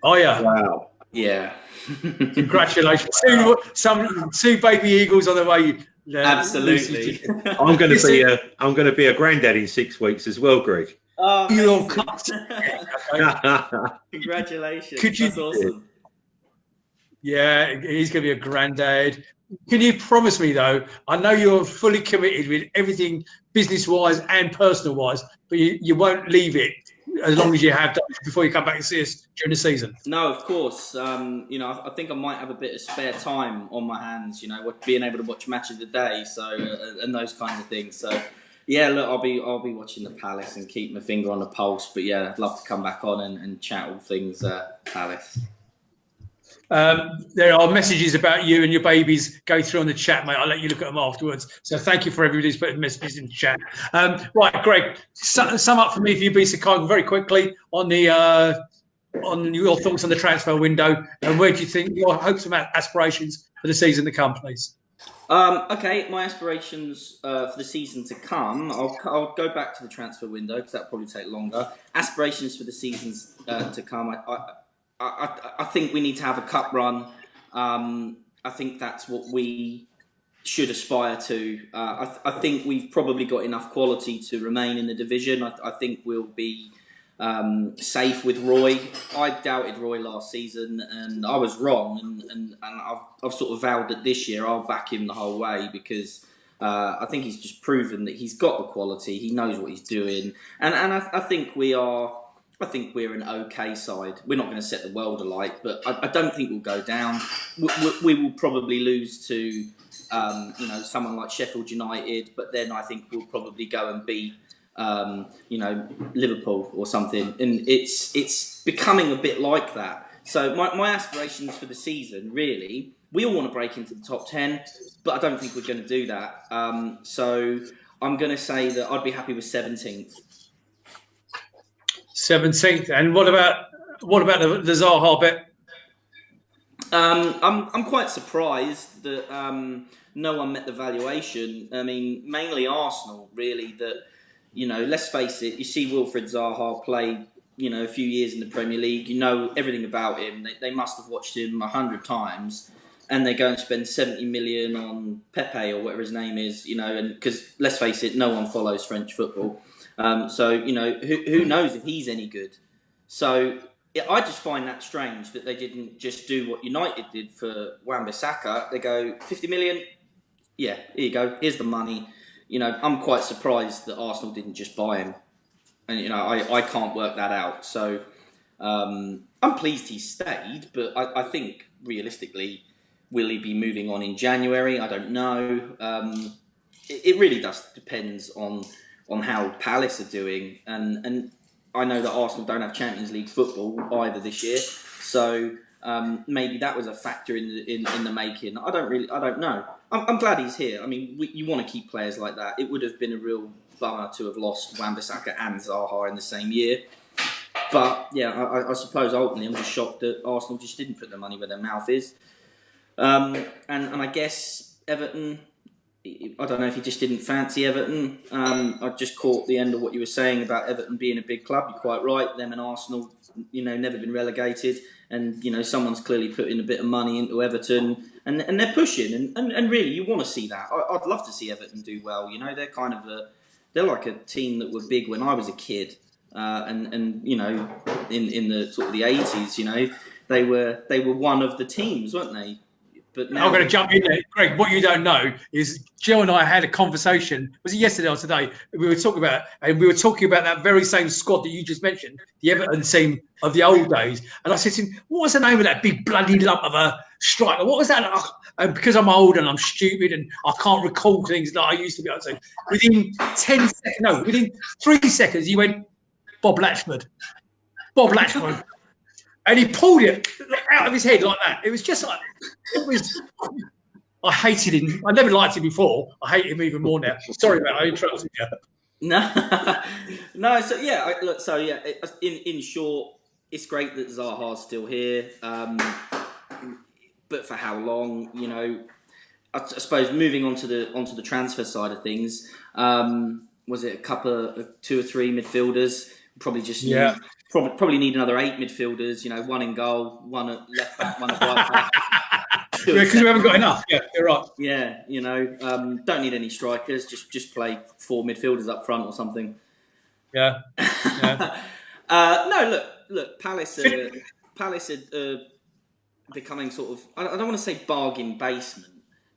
Oh, yeah. Wow. Yeah. Congratulations. 2 baby eagles on the way. Absolutely. I'm going to be a granddad in 6 weeks as well, Greg. Oh, okay. Congratulations. That's awesome. Yeah, he's going to be a granddad. Can you promise me, though, I know you're fully committed with everything business-wise and personal-wise, but you won't leave it as long as you have done before you come back and see us during the season? No, of course. You know, I think I might have a bit of spare time on my hands, you know, being able to watch Match of the Day, so and those kinds of things. So, yeah, look, I'll be watching the Palace and keep my finger on the pulse. But yeah, I'd love to come back on and chat all things Palace. There are messages about you and your babies go through on the chat, mate. I'll let you look at them afterwards. So thank you for everybody who's putting messages in the chat. Right, Greg, sum up for me, if you'd be so kind, very quickly on your thoughts on the transfer window, and where do you think your hopes and aspirations for the season to come, please? Okay, my aspirations for the season to come, I'll go back to the transfer window because that'll probably take longer. Aspirations for the seasons to come, I think we need to have a cup run. I think that's what we should aspire to. I think we've probably got enough quality to remain in the division. I think we'll be safe with Roy. I doubted Roy last season, and I was wrong. And I've sort of vowed that this year I'll back him the whole way because I think he's just proven that he's got the quality. He knows what he's doing, and I think we are. I think we're an okay side. We're not going to set the world alight, but I don't think we'll go down. We will probably lose to, someone like Sheffield United, but then I think we'll probably go and beat, Liverpool or something. And it's becoming a bit like that. So my aspirations for the season, really, we all want to break into the top 10, but I don't think we're going to do that. So I'm going to say that I'd be happy with 17th. 17th, and what about the Zaha bit? I'm quite surprised that no one met the valuation. I mean, mainly Arsenal, really. That let's face it. You see Wilfried Zaha play, a few years in the Premier League. You know everything about him. They must have watched him 100 times, and they go and spend 70 million on Pepe or whatever his name is. And because let's face it, no one follows French football. So, who knows if he's any good. So, I just find that strange that they didn't just do what United did for Wan-Bissaka. They go, 50 million? Yeah, here you go. Here's the money. I'm quite surprised that Arsenal didn't just buy him. And, I can't work that out. So, I'm pleased he stayed, but I think, realistically, will he be moving on in January? I don't know. It really does depends on how Palace are doing, and I know that Arsenal don't have Champions League football either this year, so maybe that was a factor in the making. I don't know. I'm glad he's here. I mean, you want to keep players like that. It would have been a real bummer to have lost Wan-Bissaka and Zaha in the same year. But yeah, I suppose ultimately I'm just shocked that Arsenal just didn't put their money where their mouth is. And I guess Everton, I don't know if he just didn't fancy Everton. I just caught the end of what you were saying about Everton being a big club. You're quite right. Them and Arsenal, never been relegated. And, someone's clearly putting a bit of money into Everton. And they're pushing. And really, you want to see that. I'd love to see Everton do well. They're kind of they're like a team that were big when I was a kid. And in the sort of the 80s, they were one of the teams, weren't they? But now I'm going to jump in there, Greg. What you don't know is Jill and I had a conversation. Was it yesterday or today? We were talking about that very same squad that you just mentioned, the Everton team of the old days. And I said to him, "What was the name of that big bloody lump of a striker? What was that?" And because I'm old and I'm stupid and I can't recall things that I used to be able to. Within 3 seconds, he went, Bob Latchford. And he pulled it out of his head like that. It was just like, I hated him. I never liked him before. I hate him even more now. Sorry, man, I interrupted you. No. So in short, it's great that Zaha's still here. But for how long? I suppose moving onto the transfer side of things. Was it a couple of 2 or 3 midfielders? Probably just probably need another 8 midfielders. 1 in goal, 1 at left back, 1 at right back. Because we haven't got enough. Yeah, you're right. Yeah, don't need any strikers. Just play 4 midfielders up front or something. Yeah. No, look. Palace are becoming sort of. I don't want to say bargain basement,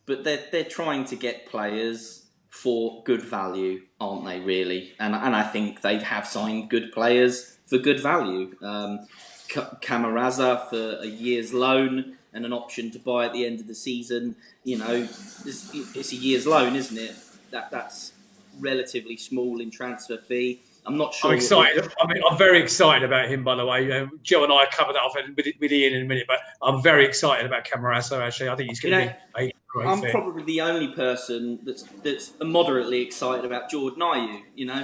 but they're trying to get players for good value, aren't they? Really, and I think they have signed good players for good value. Camarasa for a year's loan and an option to buy at the end of the season. It's a year's loan, isn't it? That's relatively small in transfer fee. I'm not sure. I'm excited. I'm very excited about him, by the way. Joe and I covered that off with Ian in a minute, but I'm very excited about Camarasa, actually. I think he's going to be a great I'm fit. probably the only person that's moderately excited about Jordan Ayew.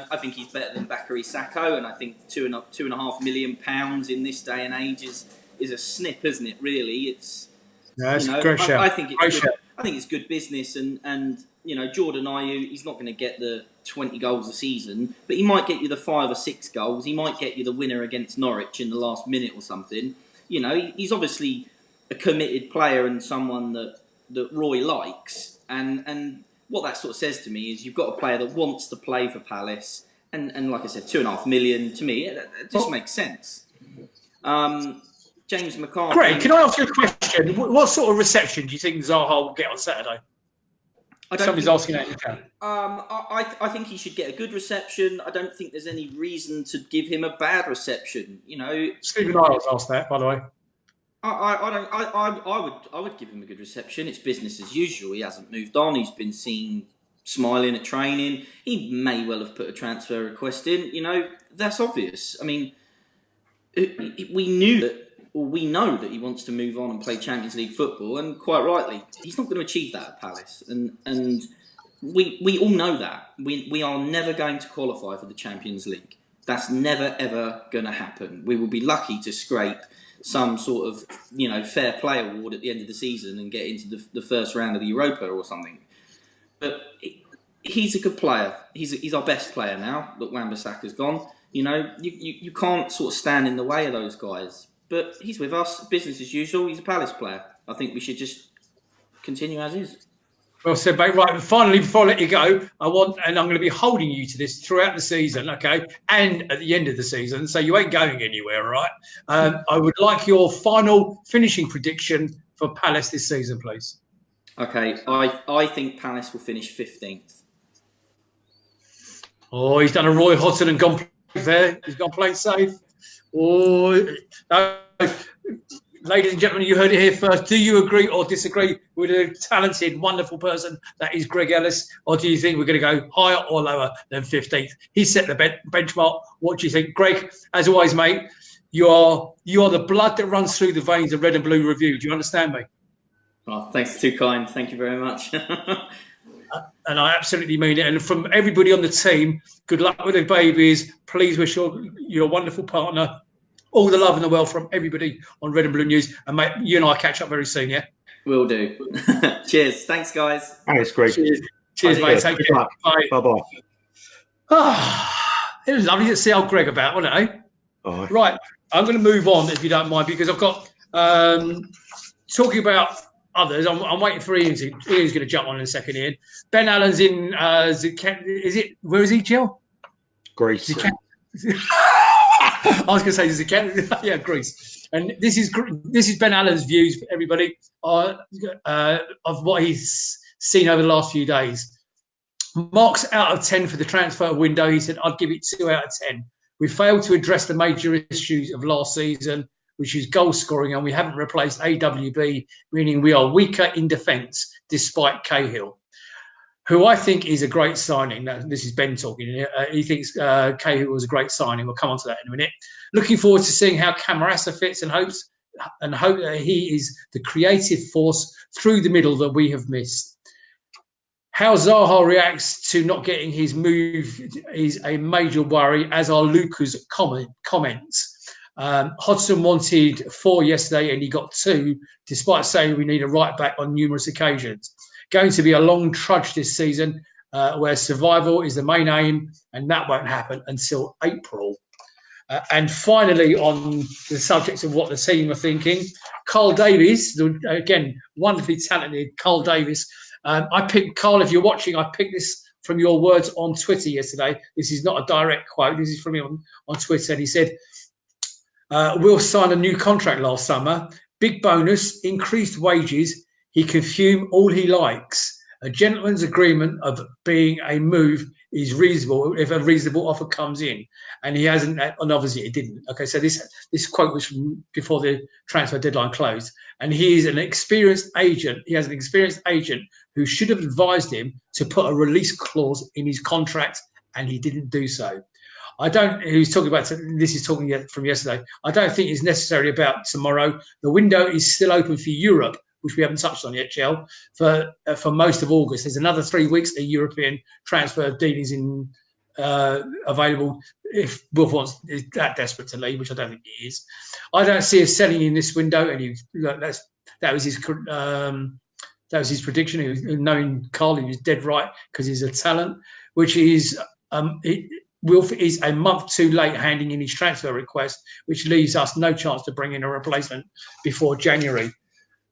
I think he's better than Bakary Sacco, and I think £2.5 million in this day and age is a snip, isn't it? Really, it's a great shout. I think it's good. I think it's good business, and Jordan Ayew, he's not going to get the 20 goals a season, but he might get you the 5 or 6 goals. He might get you the winner against Norwich in the last minute or something. He's obviously a committed player and someone that Roy likes. And what that sort of says to me is you've got a player that wants to play for Palace, and like I said, £2.5 million, to me, it just makes sense. James McCarthy. Greg, can I ask you a question? What sort of reception do you think Zaha will get on Saturday? Somebody's asking that in the chat. I think he should get a good reception. I don't think there's any reason to give him a bad reception. Stephen Niles asked that, by the way. I would give him a good reception. It's business as usual. He hasn't moved on. He's been seen smiling at training. He may well have put a transfer request in. That's obvious. I mean, we know that he wants to move on and play Champions League football, and quite rightly, he's not going to achieve that at Palace. And we all know that. We are never going to qualify for the Champions League. That's never, ever going to happen. We will be lucky to scrape some sort of, fair play award at the end of the season and get into the first round of the Europa or something. But he's a good player. He's our best player now that Wan-Bissaka's gone. You can't sort of stand in the way of those guys. But he's with us, business as usual. He's a Palace player. I think we should just continue as is. Well said, mate. Right, and finally, before I let you go, I'm going to be holding you to this throughout the season, okay, and at the end of the season, so you ain't going anywhere, right? I would like your final finishing prediction for Palace this season, please. Okay, I think Palace will finish 15th. Oh, he's done a Roy Hodgson and gone there. He's gone play safe. Oh, ladies and gentlemen, you heard it here first. Do you agree or disagree with a talented, wonderful person that is Greg Ellis? Or do you think we're going to go higher or lower than 15th? He set the benchmark. What do you think? Greg, as always, mate, you are the blood that runs through the veins of Red and Blue Review. Do you understand me? Well, thanks, too kind. Thank you very much. And I absolutely mean it. And from everybody on the team, good luck with the babies. Please wish your wonderful partner all the love in the world from everybody on Red and Blue News. And mate, you and I catch up very soon, yeah? Will do. Cheers. Thanks, guys. Thanks, Greg. Cheers, mate. Take care. Bye. Bye-bye. It was lovely to see old Greg about, wasn't it, eh? Bye. Right. I'm going to move on, if you don't mind, because I've got talking about others. I'm waiting for Ian. Ian's going to jump on in a second, Ian. Ben Allen's in, where is he, Jill? Greece. I was going to say, is it yeah, Greece. And this is Ben Allen's views for everybody of what he's seen over the last few days. Marks out of 10 for the transfer window. He said, I'd give it 2 out of 10. We failed to address the major issues of last season, which is goal scoring, and we haven't replaced AWB, meaning we are weaker in defence despite Cahill, who I think is a great signing. Now, this is Ben talking. He thinks Cahill was a great signing. We'll come on to that in a minute. Looking forward to seeing how Camarasa fits and hope that he is the creative force through the middle that we have missed. How Zaha reacts to not getting his move is a major worry, as are Luca's comments. Hodgson wanted 4 yesterday and he got 2, despite saying we need a right back on numerous occasions. Going to be a long trudge this season where survival is the main aim, and that won't happen until April. And finally, on the subject of what the team are thinking, Carl Davies, again, wonderfully talented Carl Davies. I picked, Carl, if you're watching, I picked this from your words on Twitter yesterday. This is not a direct quote. This is from him on Twitter. And he said, Will signed a new contract last summer. Big bonus, increased wages. He can fume all he likes. A gentleman's agreement of being a move is reasonable if a reasonable offer comes in. And he hasn't, and obviously it didn't. Okay, so this quote was from before the transfer deadline closed. And he is an experienced agent. He has an experienced agent who should have advised him to put a release clause in his contract, and he didn't do so. He's talking about, this is talking from yesterday. I don't think it's necessary about tomorrow. The window is still open for Europe, which we haven't touched on yet, Chel, for most of August. There's another 3 weeks of European transfer dealings available if Wilf is that desperate to leave, which I don't think he is. I don't see us selling in this window, and that was his prediction. Knowing Carl, he was dead right because he's a talent, which is Wilf is a month too late handing in his transfer request, which leaves us no chance to bring in a replacement before January.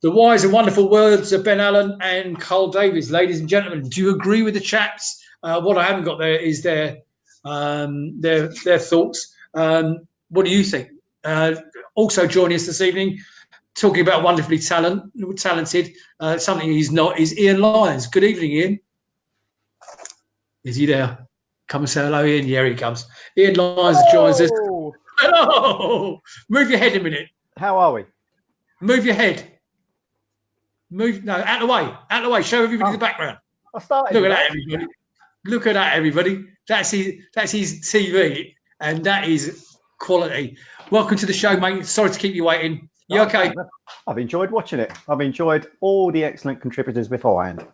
The wise and wonderful words of Ben Allen and Carl Davies. Ladies and gentlemen, do you agree with the chaps? What I haven't got there is their thoughts. What do you think? Also joining us this evening, talking about wonderfully talented, something he's not, is Ian Lyons. Good evening, Ian. Is he there? Come and say hello, Ian. Yeah, he comes. Ian Lyons joins us. Hello. Move your head a minute. How are we? Move your head. Out the way. Show everybody the background. I started. Look at that, everybody. Look at that, everybody. That's his TV, and that is quality. Welcome to the show, mate. Sorry to keep you waiting. You okay? I've enjoyed watching it. I've enjoyed all the excellent contributors beforehand.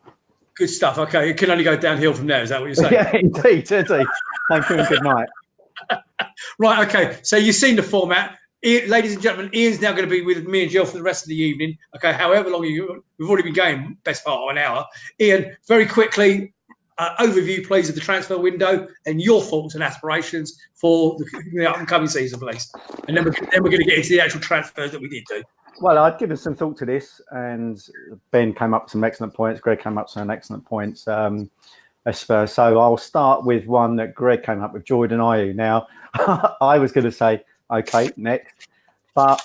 Good stuff. Okay, it can only go downhill from there. Is that what you're saying? Yeah, indeed. Thank you and good night. Right. Okay. So you've seen the format. Ladies and gentlemen, Ian's now going to be with me and Jill for the rest of the evening. Okay, however long we've already been going, best part of an hour. Ian, very quickly, overview, please, of the transfer window and your thoughts and aspirations for the upcoming season, please. And then we're going to get into the actual transfers that we did do. Well, I'd given some thought to this, and Ben came up with some excellent points. Greg came up with some excellent points. So I'll start with one that Greg came up with, Jordan Ayew. Now, I was going to say, okay, next. But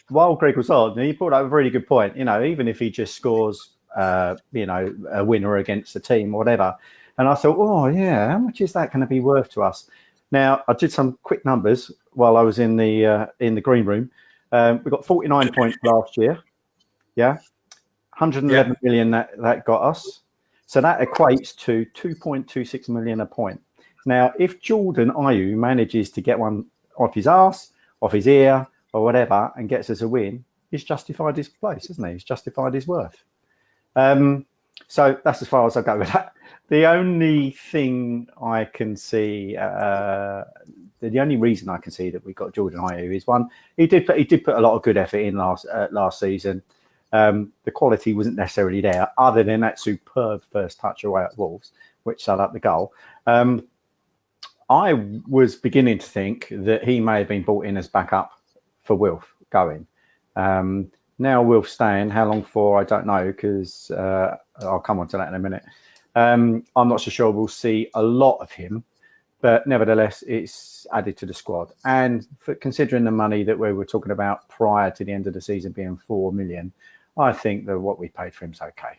while Greg was on, he brought up a really good point. Even if he just scores, a winner against the team or whatever. And I thought, oh, yeah, how much is that going to be worth to us? Now, I did some quick numbers while I was in the green room. We got 49 points last year. Yeah. 111 million that got us. So that equates to 2.26 million a point. Now, if Jordan Ayew manages to get one off his arse off his ear or whatever and gets us a win, he's justified his place, isn't he? He's justified his worth. So that's as far as I go with that. The only thing I can see, the only reason I can see that we got Jordan Ayew is one, he did put a lot of good effort in last season. The quality wasn't necessarily there, other than that superb first touch away at Wolves, which set up the goal. I was beginning to think that he may have been brought in as backup for Wilf going. Now Wilf staying, how long for, I don't know, because I'll come on to that in a minute. I'm not so sure we'll see a lot of him, but nevertheless, it's added to the squad. And for considering the money that we were talking about prior to the end of the season being 4 million, I think that what we paid for him is okay.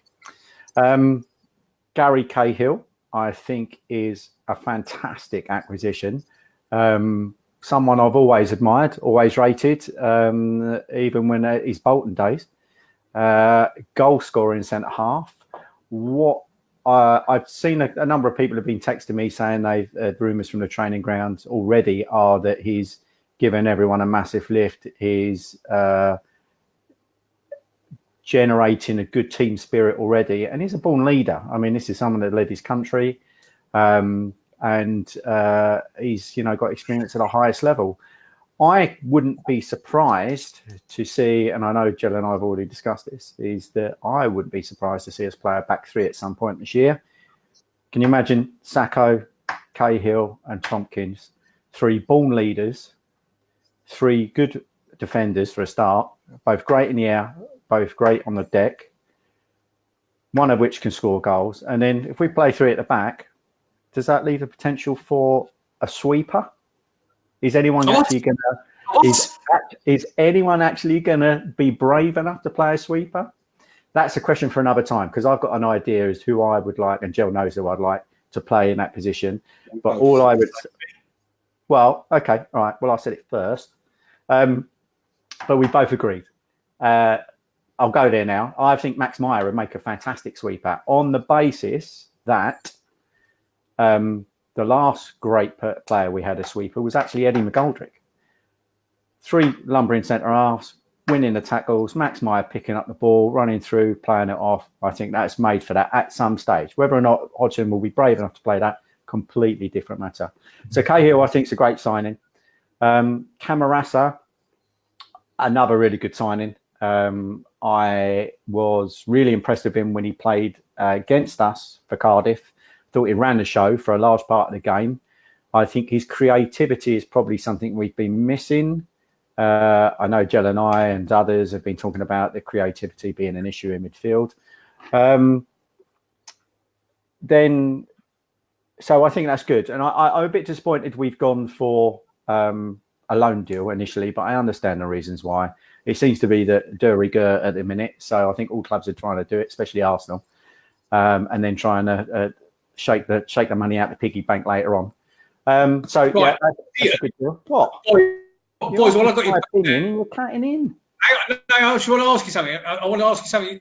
Gary Cahill, I think, is a fantastic acquisition. Someone I've always admired, always rated, even when his Bolton days. Goal scoring centre half. What I've seen a number of people have been texting me saying they've rumours from the training ground already are that he's given everyone a massive lift. He's generating a good team spirit already, and he's a born leader. I mean, this is someone that led his country, and he's got experience at the highest level. I wouldn't be surprised to see, and I know Jill and I have already discussed this, is that I wouldn't be surprised to see us play a back three at some point this year. Can you imagine Sacco, Cahill and Tompkins, 3 born leaders, 3 good defenders for a start, both great in the air, both great on the deck, one of which can score goals. And then if we play 3 at the back, does that leave the potential for a sweeper? Is anyone actually going to? Is anyone actually going to be brave enough to play a sweeper? That's a question for another time, because I've got an idea as to who I would like, and Jill knows who I'd like to play in that position. But all I would, well, okay, all right. Well, I said it first, but we both agreed. I'll go there now. I think Max Meyer would make a fantastic sweeper on the basis that the last great player we had a sweeper was actually Eddie McGoldrick. 3 lumbering centre halves, winning the tackles, Max Meyer picking up the ball, running through, playing it off. I think that's made for that at some stage. Whether or not Hodgson will be brave enough to play that, completely different matter. So Cahill, I think, is a great signing. Camarasa, another really good signing. I was really impressed with him when he played against us for Cardiff. Thought he ran the show for a large part of the game. I think his creativity is probably something we've been missing. I know Jell and I and others have been talking about the creativity being an issue in midfield. So I think that's good. And I'm a bit disappointed we've gone for a loan deal initially, but I understand the reasons why. It seems to be that de rigueur at the minute. So I think all clubs are trying to do it, especially Arsenal, and then trying to shake the money out the piggy bank later on. So right. That's a good deal. What? Boys, while I got your opinion, you're cutting in. I actually want to ask you something. I want to ask you something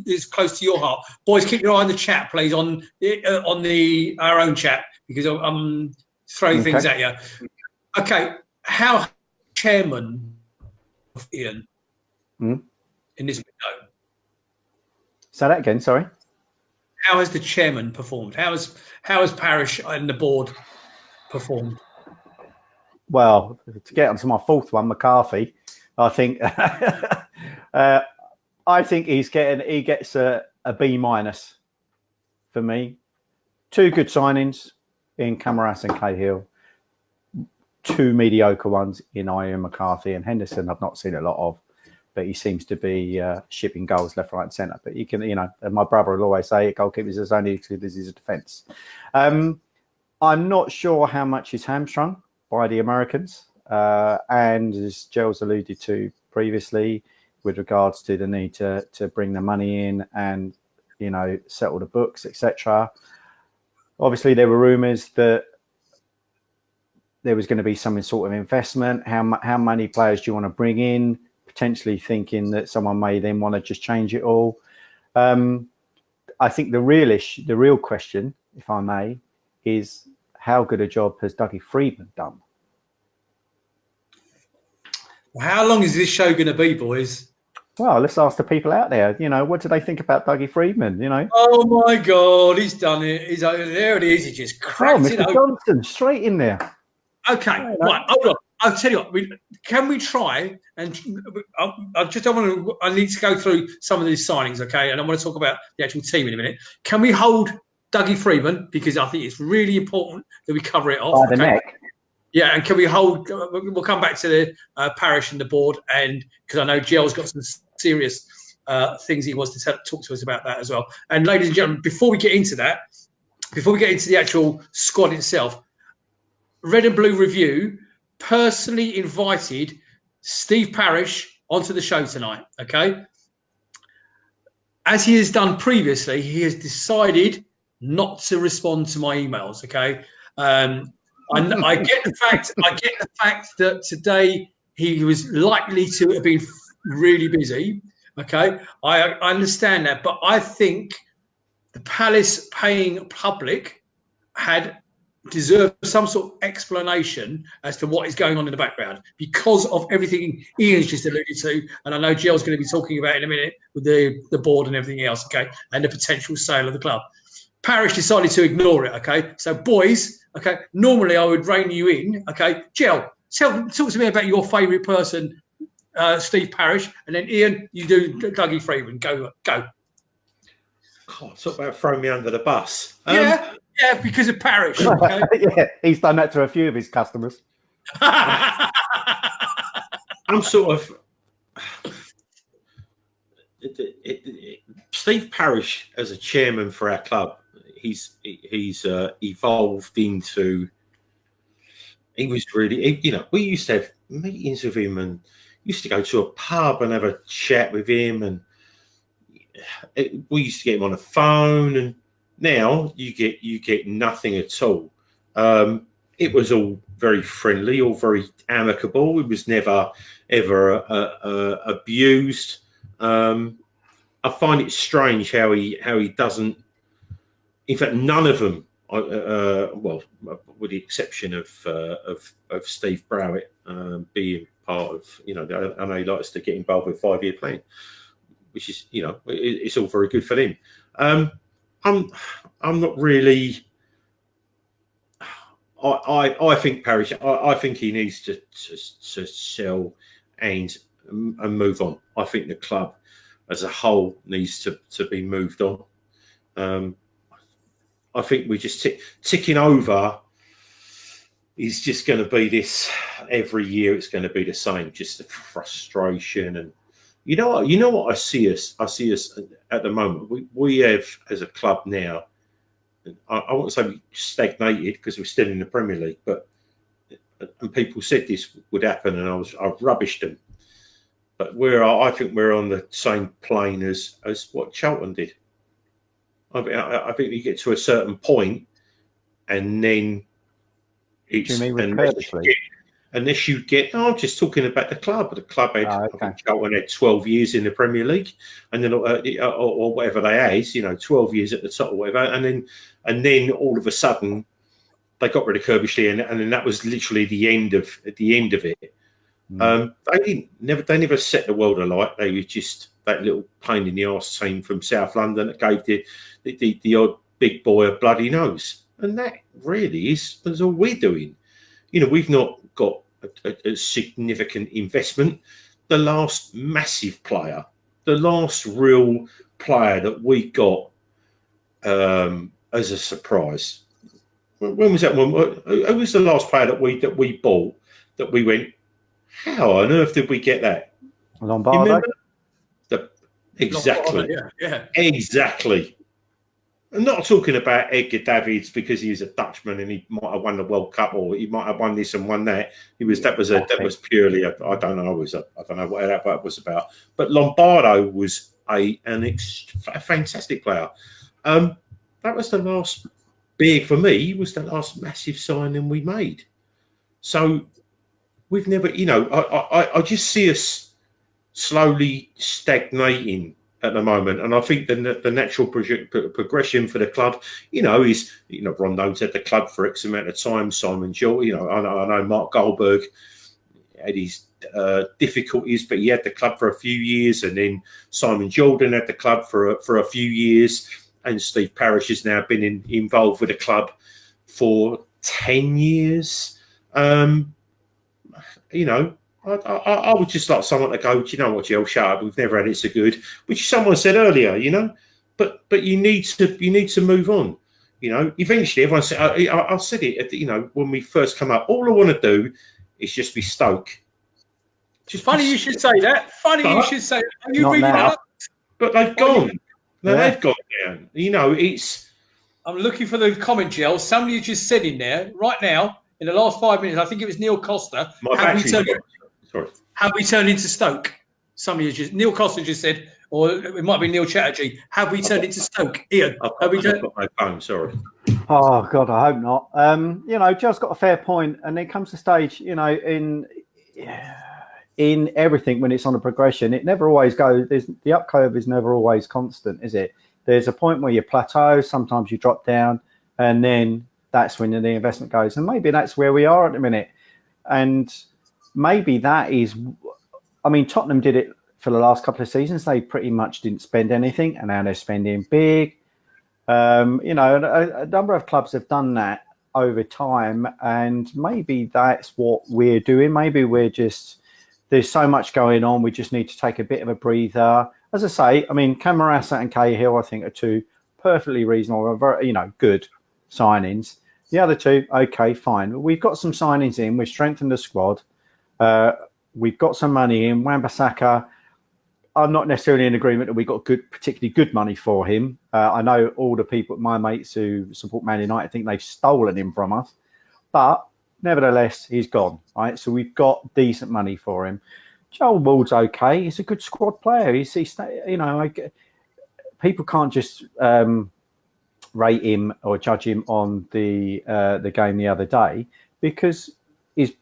that's close to your heart. Boys, keep your eye on the chat, please, on our own chat, because I'm throwing things at you. Okay, how chairman of Ian in this window? Say that again. Sorry. How has the chairman performed? How has Parish and the board performed? Well, to get onto my 4th one, McCarthy, I think he gets a B- for me. 2 good signings in Camarasa and Cahill. 2 mediocre ones in Ayew, McCarthy, and Henderson. I've not seen a lot of, but he seems to be shipping goals left, right, and centre. But you can, my brother will always say, goalkeepers is only as good as his defence. I'm not sure how much is hamstrung by the Americans, and as Gels alluded to previously, with regards to the need to bring the money in and settle the books, etc. Obviously, there were rumours that there was going to be some sort of investment. How many players do you want to bring in? Potentially thinking that someone may then want to just change it all. I think the real question, if I may, is how good a job has Dougie Freedman done? How long is this show going to be, boys? Well, let's ask the people out there. You know, what do they think about Dougie Freedman? You know. Oh my God, he's done it. He's over there. It is. He just cracked it Mr. open. Johnson, straight in there. Okay, right. Hold on. I'll tell you what. Can we try? And I just don't want to. I need to go through some of these signings, okay? And I want to talk about the actual team in a minute. Can we hold Dougie Freedman, because I think it's really important that we cover it off. By the neck. Yeah, and can we hold? We'll come back to the Parish and the board, and because I know Gel's got some serious things he wants to talk to us about that as well. And ladies and gentlemen, before we get into that, before we get into the actual squad itself, Red and Blue Review personally invited Steve Parish onto the show tonight. Okay, as he has done previously, he has decided not to respond to my emails. Okay, I get the fact. I get the fact that today he was likely to have been really busy. Okay, I understand that, but I think the Palace paying public had deserved some sort of explanation as to what is going on in the background because of everything Ian's just alluded to, and I know Gel's going to be talking about in a minute with the board and everything else. Okay, and the potential sale of the club. Parish decided to ignore it. Okay, so boys. Okay, normally I would rein you in. Okay, Gel, talk to me about your favourite person. Steve Parish, and then Ian, you do Dougie Freedman. Go. God, talk about throwing me under the bus. Yeah, because of Parish. Okay? Yeah, he's done that to a few of his customers. I'm sort of Steve Parish as a chairman for our club. He's evolved into. He was really, we used to have meetings with him and used to go to a pub and have a chat with him, and we used to get him on the phone. And now you get nothing at all. It was all very friendly, all very amicable. It was never ever abused. I find it strange how he doesn't. In fact, none of them. Well, with the exception of Steve Browett being part of, I know he likes to get involved with 5-year plan, which is, it's all very good for them. I'm not really. I think Parish. I think he needs to sell and move on. I think the club as a whole needs to be moved on. I think we're just ticking over. It's just going to be this every year. It's going to be the same, just the frustration. And you know what I see us at the moment. We have as a club now. I won't say we stagnated because we're still in the Premier League, and people said this would happen, and I rubbished them. But I think we're on the same plane as what Charlton did. I think you get to a certain point, and then it's unless you get. No, I'm just talking about the club. The club had I think Charlton had 12 years in the Premier League, and then or whatever they had, 12 years at the top or whatever, and then all of a sudden they got rid of Kirbishley, and then that was literally the end of it. They never set the world alight. They were just that little pain in the arse team from South London that gave the odd big boy a bloody nose, and that really is all we're doing. We've not got a significant investment. The last massive player, the last real player that we got as a surprise. When was that one? Who was the last player that we bought that we went? How on earth did we get that? Lombardo. Exactly. Lombardo, yeah. Exactly. I'm not talking about Edgar Davids because he was a Dutchman and he might have won the World Cup, or he might have won this and won that. That was purely I don't know what that was about. But Lombardo was a fantastic player. That was the last big for me. He was the last massive signing we made. So we've never, I just see us slowly stagnating at the moment, and I think the natural progression for the club, is Ron None's at the club for X amount of time. Simon Gill, I know Mark Goldberg his difficulties, but he had the club for a few years, and then Simon Jordan had the club for a few years, and Steve Parish has now been involved with the club for 10 years. You know, I would just like someone to go, do you know what, Jill, shut up, we've never had it so good, which someone said earlier, you know, but you need to move on. You know, eventually everyone said, I said it, you know, when we first come up, all I want to do is just be Stoke. Just funny you should say that. You should say that. Are you Not reading now. that? But they've gone. No, they've gone down. You know, it's... I'm looking for the comment, Jill. Somebody just said in there, right now, in the last 5 minutes, I think it was Neil Costa. Have we turned into Stoke? Neil Costa just said, or it might be Neil Chatterjee. Have we turned into Stoke? Ian, have we turned? I've got my phone, sorry. Oh God, I hope not. You know, Joe's got a fair point, and it comes to stage. You know, in everything when it's on a progression, it never always goes. The up curve is never always constant, is it? There's a point where you plateau. Sometimes you drop down, and then that's when the investment goes. And maybe that's where we are at the minute. And maybe that is. I mean, Tottenham did it for the last couple of seasons. They pretty much didn't spend anything, and now they're spending big. You know, a number of clubs have done that over time, and maybe that's what we're doing. Maybe we're just, there's so much going on, we just need to take a bit of a breather. As I say, I mean, Camarasa and Cahill, I think, are two perfectly reasonable, very, you know, good signings. The other two, okay, fine. We've got some signings in. We've strengthened the squad. We've got some money in. Wan-Bissaka, I'm not necessarily in agreement that we got particularly good money for him. I know all the people, my mates who support Man United, think they've stolen him from us. But nevertheless, he's gone, right? So we've got decent money for him. Joel Ward's okay. He's a good squad player. He's you know, people can't just rate him or judge him on the game the other day because he's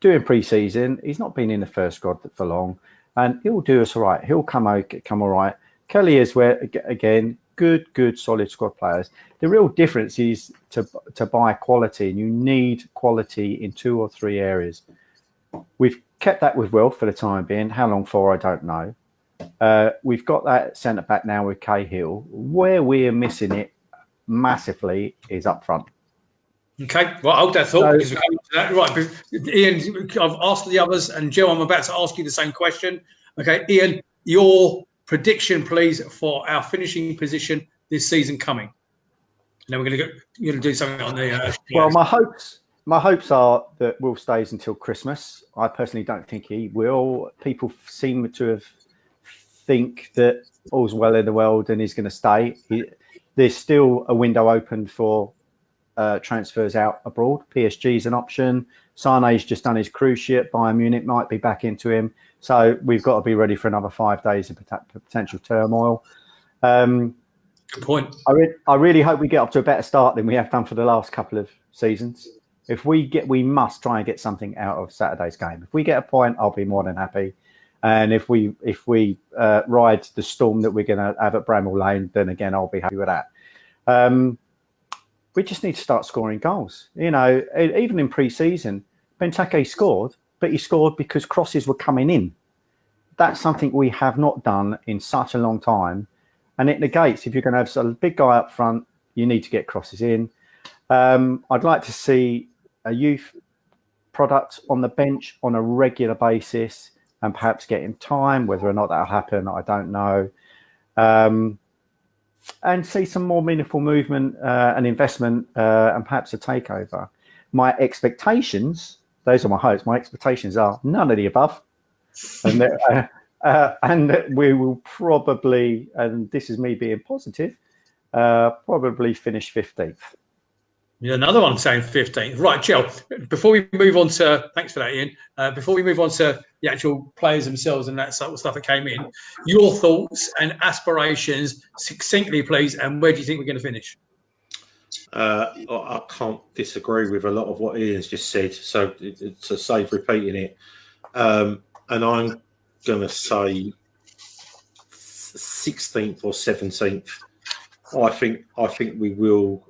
doing pre-season. He's not been in the first squad for long. And he'll do us all right. He'll come all right. Kelly is again, good, solid squad players. The real difference is to buy quality, and you need quality in 2 or 3 areas. We've kept that with Will for the time being. How long for, I don't know. We've got that centre back now with Cahill. Where we're missing it massively is up front. Okay, well, hold that thought because we're coming to that. Right, Ian, I've asked the others, and Joe, I'm about to ask you the same question. Okay, Ian, your prediction, please, for our finishing position this season coming. And then we're going to do something on the. Well, my hopes are that Will stays until Christmas. I personally don't think he will. People seem to think that all's well in the world and he's going to stay. There's still a window open for. Transfers out abroad. PSG is an option. Sane's just done his cruise ship. Bayern Munich might be back into him. So we've got to be ready for another 5 days of potential turmoil. Good point. I really hope we get up to a better start than we have done for the last couple of seasons. We must try and get something out of Saturday's game. If we get a point, I'll be more than happy. And if we ride the storm that we're going to have at Bramall Lane, then again, I'll be happy with that. We just need to start scoring goals. You know, even in pre-season, Benteke scored, but he scored because crosses were coming in. That's something we have not done in such a long time. And it negates, if you're going to have a big guy up front, you need to get crosses in. I'd like to see a youth product on the bench on a regular basis and perhaps get him time. Whether or not that'll happen, I don't know. And see some more meaningful movement and investment and perhaps a takeover. My expectations, those are my hopes, my expectations are none of the above. And we will probably, and this is me being positive, probably finish 15th. Yeah, another one saying 15th. Right, Jill, before we move on to, thanks for that, Ian. Before we move on to the actual players themselves and that sort of stuff that came in, your thoughts and aspirations succinctly, please, and where do you think we're going to finish? I can't disagree with a lot of what Ian's just said, so to save repeating it. And I'm going to say 16th or 17th. I think we will...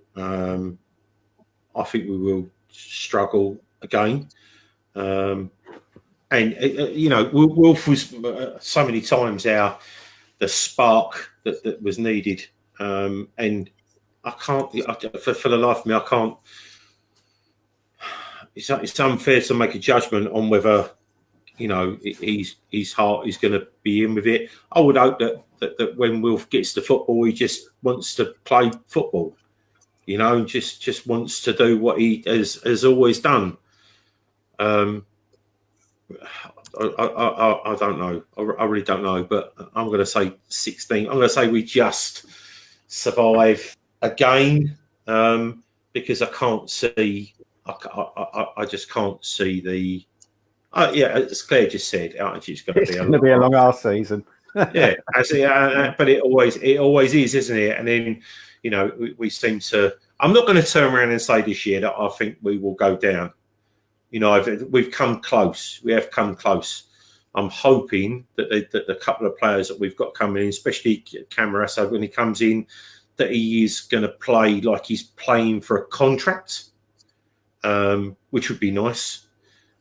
I think we will struggle again. And Wilf was so many times the spark that was needed, and I can't for the life of me I can't. It's unfair to make a judgment on whether his heart is going to be in with it. I would hope that when Wilf gets to football, he just wants to play football, and just wants to do what he has always done. I don't know. I really don't know. But I'm going to say 16. I'm going to say we just survive again, because I can't see. I just can't see the. As Claire just said, it's going to be a long ass season. But it always is, isn't it? And then we seem to. I'm not going to turn around and say this year that I think we will go down. We've come close. We have come close. I'm hoping that the couple of players that we've got coming in, especially Camarasa, when he comes in, that he is going to play like he's playing for a contract, which would be nice.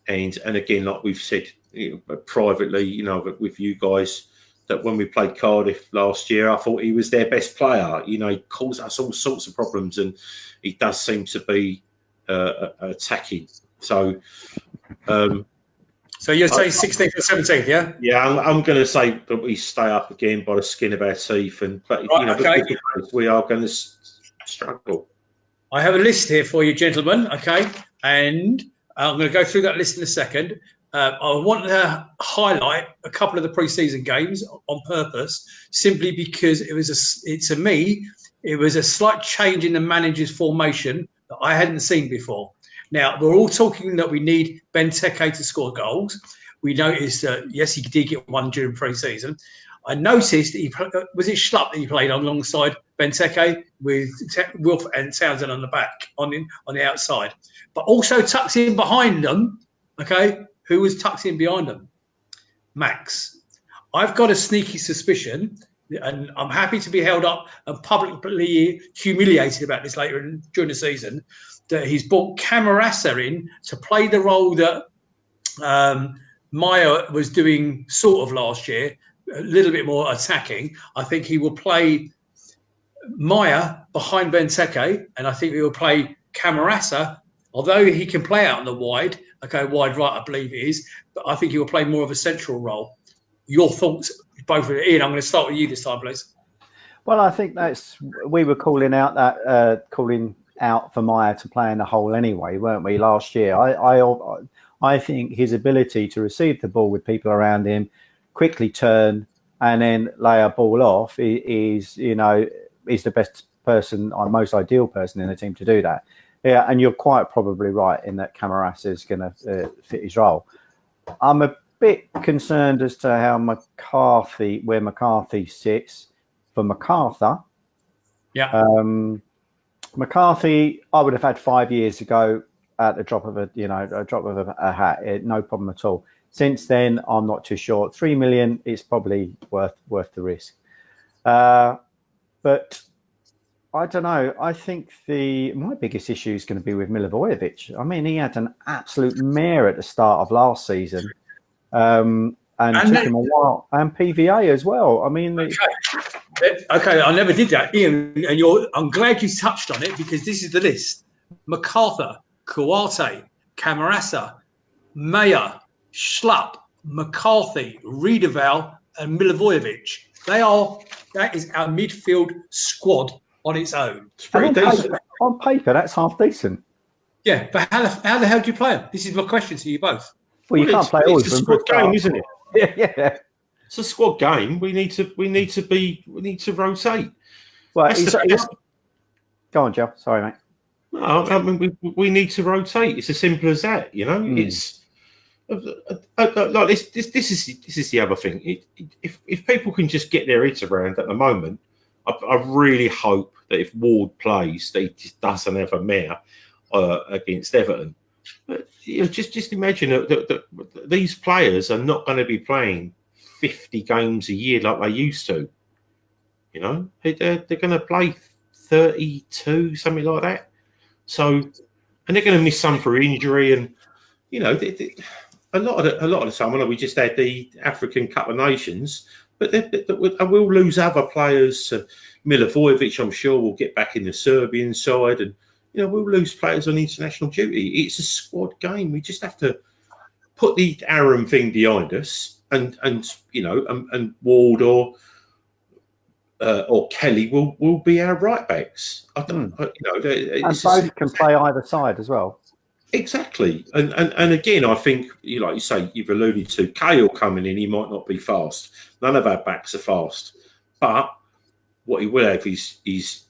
And again, like we've said privately, with you guys, that when we played Cardiff last year, I thought he was their best player. He caused us all sorts of problems, and he does seem to be attacking. So, so you're saying 16th or 17th, yeah? Yeah, I'm going to say that we stay up again by the skin of our teeth, and we are going to struggle. I have a list here for you, gentlemen. Okay, and I'm going to go through that list in a second. I want to highlight a couple of the pre-season games on purpose, simply because it was a slight change in the manager's formation that I hadn't seen before. Now, we're all talking that we need Benteke to score goals. We noticed that, yes, he did get one during pre-season. I noticed that was it Schlupp that he played alongside Benteke with Wilf and Townsend on the back, on the outside. But also tucked in behind them, okay, who was tucked in behind them? Max. I've got a sneaky suspicion, and I'm happy to be held up and publicly humiliated about this later during the season, that he's brought Camarasa in to play the role that Maya was doing sort of last year, a little bit more attacking. I think he will play Maya behind Benteke, and I think he will play Camarasa, although he can play out on the wide right, I believe it is, but I think he will play more of a central role. Your thoughts, both of Ian? I'm going to start with you this time, please. Well, I think we were calling out for Maya to play in the hole anyway, weren't we, last year? I think his ability to receive the ball with people around him, quickly turn, and then lay a ball off is the best person, or most ideal person in the team to do that. Yeah, and you're quite probably right in that Camarasa is going to fit his role. I'm a bit concerned as to how where McCarthy sits for MacArthur. Yeah. McCarthy, I would have had 5 years ago at the drop of a hat, no problem at all. Since then, I'm not too sure. 3 million is probably worth the risk. But I don't know. I think my biggest issue is going to be with Milivojevic. I mean, he had an absolute mare at the start of last season, and took him a while. And PVA as well. I mean, okay, I never did that, Ian. And I'm glad you touched on it, because this is the list: MacArthur, Kouate, Camarasa, Maya, Schlupp, McCarthy, Riedewald, and Milivojevic. That is our midfield squad on its own. It's pretty decent. On paper, that's half decent. Yeah, but how the hell do you play them? This is my question to you both. Well, you can't play all of them. It's a squad game, isn't it? Yeah. It's a squad game. We need to rotate. Well, go on, Joe. Sorry, mate. No, I mean we need to rotate. It's as simple as that. It's like this. This is the other thing. If people can just get their heads around at the moment, I really hope that if Ward plays, that he just doesn't have a mare against Everton. But just imagine that these players are not going to be playing 50 games a year like they used to. They're going to play 32, something like that. So, and they're going to miss some for injury, and a lot of the time, I know we just had the African Cup of Nations, but and we'll lose other players. Milivojevic, I'm sure, will get back in the Serbian side, and we'll lose players on international duty. It's a squad game. We just have to put the Aaron thing behind us, and Ward or Kelly will be our right backs. I don't, and both can play either side as well. Exactly, and again, I think like you say, you've alluded to Cahill coming in. He might not be fast. None of our backs are fast, but what he will have is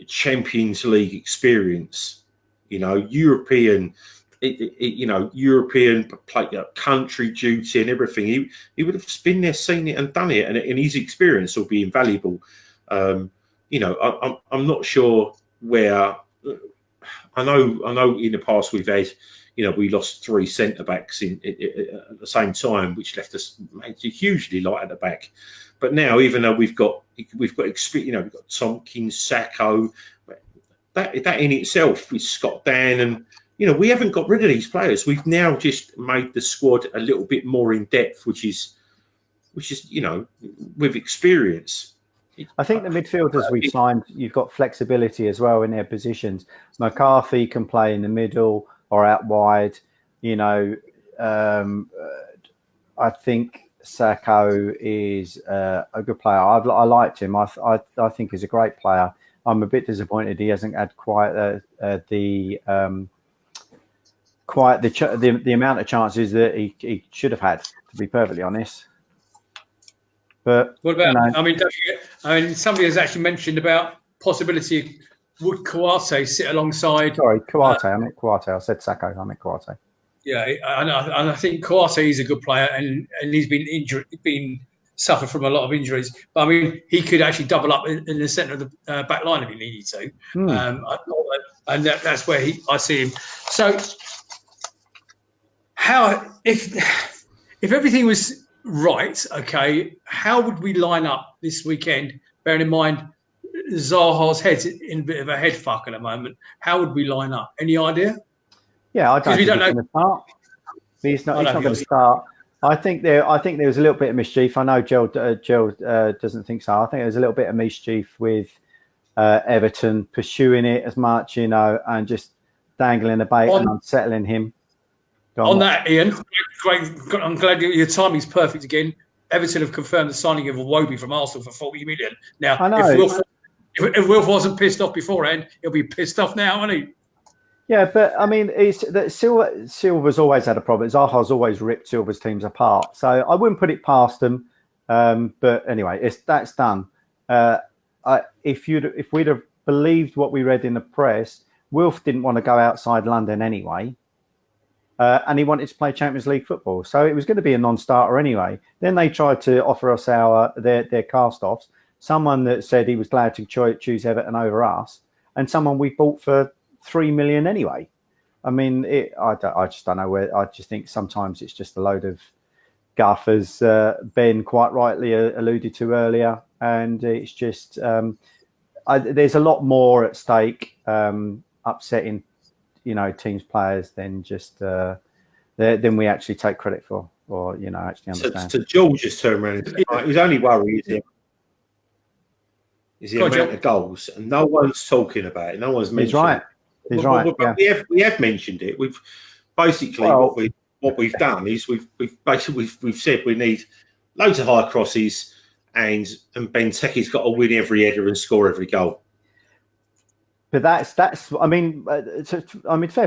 Champions League experience. European, European country duty and everything. He would have been there, seen it, and done it, and his experience will be invaluable. I'm not sure where. I know. In the past we've had, we lost 3 centre backs at the same time, which left us hugely light at the back. But now, even though we've got experience, we've got Tompkins, Sacco, that in itself with Scott Dan, and we haven't got rid of these players. We've now just made the squad a little bit more in depth, which is with experience. I think the midfielders we've signed, you've got flexibility as well in their positions. McCarthy can play in the middle or out wide. I think Sacco is a good player. I liked him. I think he's a great player. I'm a bit disappointed he hasn't had quite the amount of chances that he should have had, to be perfectly honest. But what about? Somebody has actually mentioned about possibility. Would Kouyaté sit alongside? Sorry, Kouyaté. I meant Kouyaté. I said Sacco. I meant Kouyaté. Yeah, and I think Kouyaté is a good player, and he's been suffered from a lot of injuries. But he could actually double up in the centre of the back line if he needed to. And that's where I see him. So, if everything was right, okay, how would we line up this weekend? Bearing in mind Zaha's head's in a bit of a head fuck at the moment. How would we line up? Any idea? Yeah, I don't think he's going to start. He's not going to start. I think there was a little bit of mischief. I know Joe doesn't think so. I think there's a little bit of mischief with Everton pursuing it as much, and just dangling the bait and unsettling him. On that, Ian, great. I'm glad your timing's perfect again. Everton have confirmed the signing of Iwobi from Arsenal for 40 million. Now, I know. If Wilf wasn't pissed off beforehand, he'll be pissed off now, won't he? Yeah, but it's that Silva's always had a problem. Zaha's always ripped Silva's teams apart, so I wouldn't put it past them. But anyway, that's done. If we'd have believed what we read in the press, Wilf didn't want to go outside London anyway. And he wanted to play Champions League football. So it was going to be a non-starter anyway. Then they tried to offer us their cast-offs. Someone that said he was glad to choose Everton over us, and someone we bought for 3 million anyway. I just don't know where. I just think sometimes it's just a load of guff, as Ben quite rightly alluded to earlier. And it's just there's a lot more at stake, upsetting teams, players than just than we actually take credit for, or actually understand. So George just turned around. His only worry is the amount of goals, and no one's talking about it. No one's mentioning it. He's right. But we have mentioned it. We've basically what we've done is we've said we need loads of high crosses, and Benteke's got to win every header and score every goal. But that's fair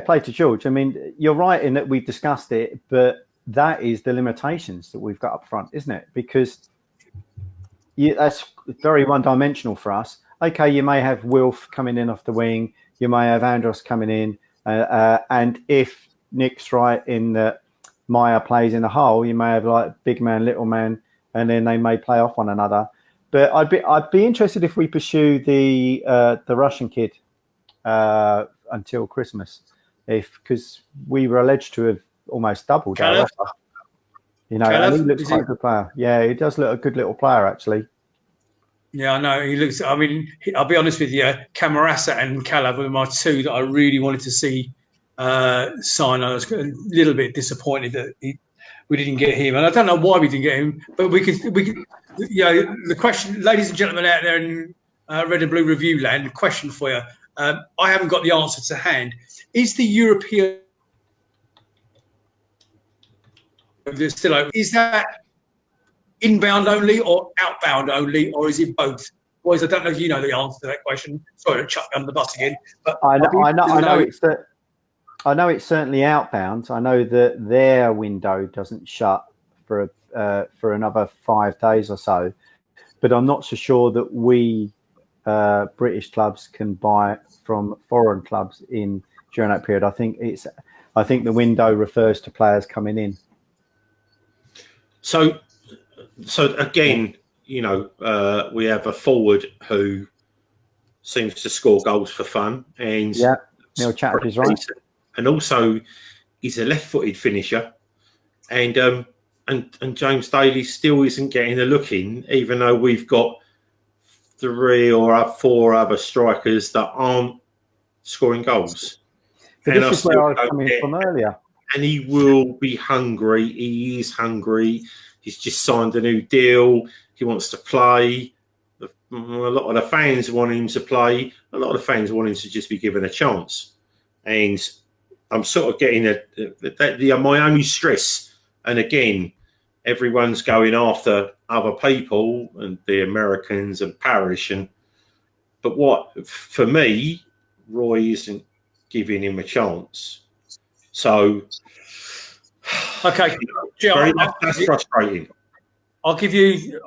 play to George. You're right in that we've discussed it, but that is the limitations that we've got up front, isn't it? Because that's very one-dimensional for us. Okay, you may have Wilf coming in off the wing, you may have Andros coming in, and if Nick's right in that Maya plays in the hole, you may have like big man, little man, and then they may play off one another. But I'd be interested if we pursue the Russian kid until Christmas, because we were alleged to have almost doubled our offer. And he looks quite a good player. Yeah, he does look a good little player, actually. Yeah, I know. He looks. I'll be honest with you. Camarasa and Kalev were my two that I really wanted to see sign. I was a little bit disappointed that we didn't get him, and I don't know why we didn't get him. But we could. The question, ladies and gentlemen out there in Red and Blue Review Land, the question for you. I haven't got the answer to hand. Is the European still open? Is that inbound only or outbound only, or is it both? Boys, I don't know if you know the answer to that question. Sorry to chuck under the bus again, but I know it's certainly outbound. I know that their window doesn't shut for another 5 days or so, but I'm not so sure that we British clubs can buy from foreign clubs during that period. I think the window refers to players coming in. So again, we have a forward who seems to score goals for fun, and Neil Chatterjee is right, and also he's a left-footed finisher, and James Daly still isn't getting a look in, even though we've got 3 or 4 other strikers that aren't scoring goals. But this is where I was coming from earlier. And he will be hungry. He is hungry. He's just signed a new deal. He wants to play. A lot of the fans want him to play. A lot of the fans want him to just be given a chance. And I'm sort of getting my only stress. And again, everyone's going after other people and the Americans and Parish. But for me, Roy isn't giving him a chance. So, okay, Joe, that's frustrating. I'll give you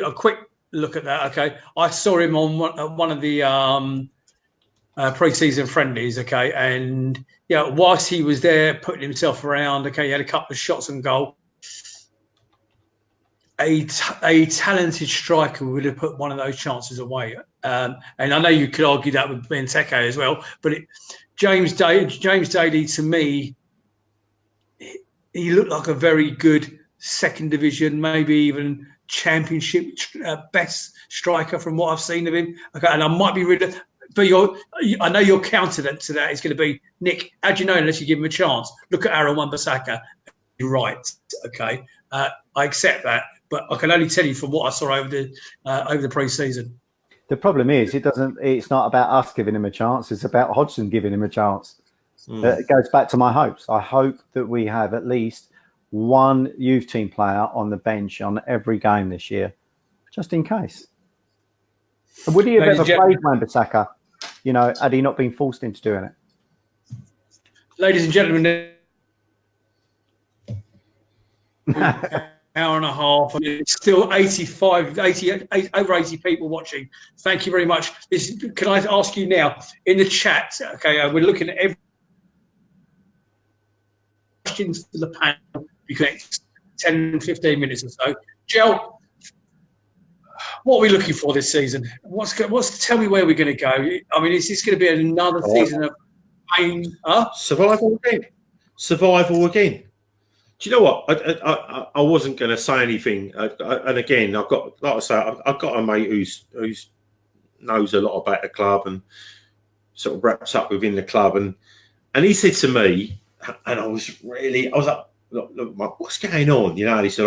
a quick look at that. Okay, I saw him on one of the pre-season friendlies. Okay, and whilst he was there putting himself around, okay, he had a couple of shots on goal. A talented striker would have put one of those chances away. And I know you could argue that with Benteke as well, but James Daly, to me, he looked like a very good second division, maybe even championship best striker from what I've seen of him. Okay, and I might be rid of, but I know your counter to that is going to be, Nick, how do you know unless you give him a chance? Look at Aaron Wan-Bissaka. You're right. Okay, I accept that, but I can only tell you from what I saw over the pre-season. The problem is, it's not about us giving him a chance. It's about Hodgson giving him a chance. It goes back to my hopes. I hope that we have at least one youth team player on the bench on every game this year, just in case. Would he have ever played Wan-Bissaka, had he not been forced into doing it? Ladies and gentlemen, hour and a half. Still over 80 people watching. Thank you very much. Can I ask you now in the chat? Okay, we're looking at every questions to the panel because 10, 15 minutes or so. Joe, what are we looking for this season? Tell me where we're going to go. I mean, is this going to be another season of pain? Survival again. Do you know what? I wasn't going to say anything, and again, I've got a mate who's knows a lot about the club and sort of wraps up within the club, and he said to me, and I was like, look, what's going on? And he said,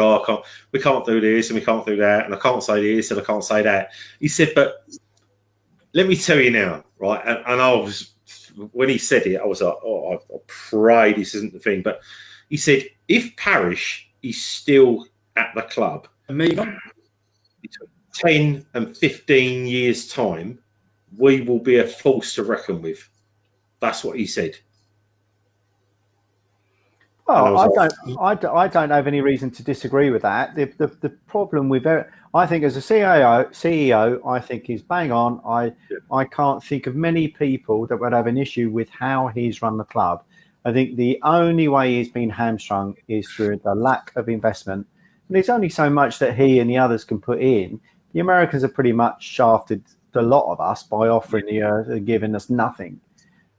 we can't do this and we can't do that, and I can't say this and I can't say that. He said, but let me tell you now, right? And I was, when he said it, I was like, I pray this isn't the thing, but he said, if Parish is still at the club, 10 and 15 years' time, we will be a force to reckon with. That's what he said. Well, I don't have any reason to disagree with that. The problem with it, I think as a CEO, I think he's bang on. I can't think of many people that would have an issue with how he's run the club. I think the only way he's been hamstrung is through the lack of investment. And there's only so much that he and the others can put in. The Americans have pretty much shafted a lot of us by offering giving us nothing.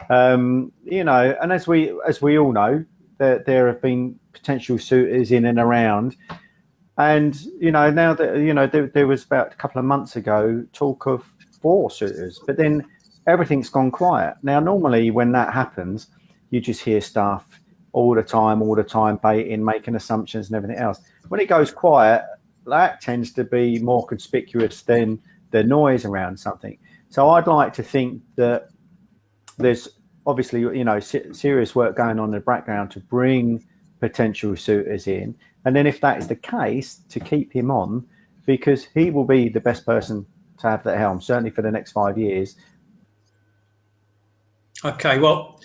And as we all know, there have been potential suitors in and around. And, now that, there was about a couple of months ago talk of 4 suitors, but then everything's gone quiet. Now, normally when that happens, you just hear stuff, all the time, baiting, making assumptions and everything else. When it goes quiet, that tends to be more conspicuous than the noise around something. So I'd like to think that there's obviously, serious work going on in the background to bring potential suitors in. And then if that is the case, to keep him on, because he will be the best person to have the helm, certainly for the next 5 years. Okay, well,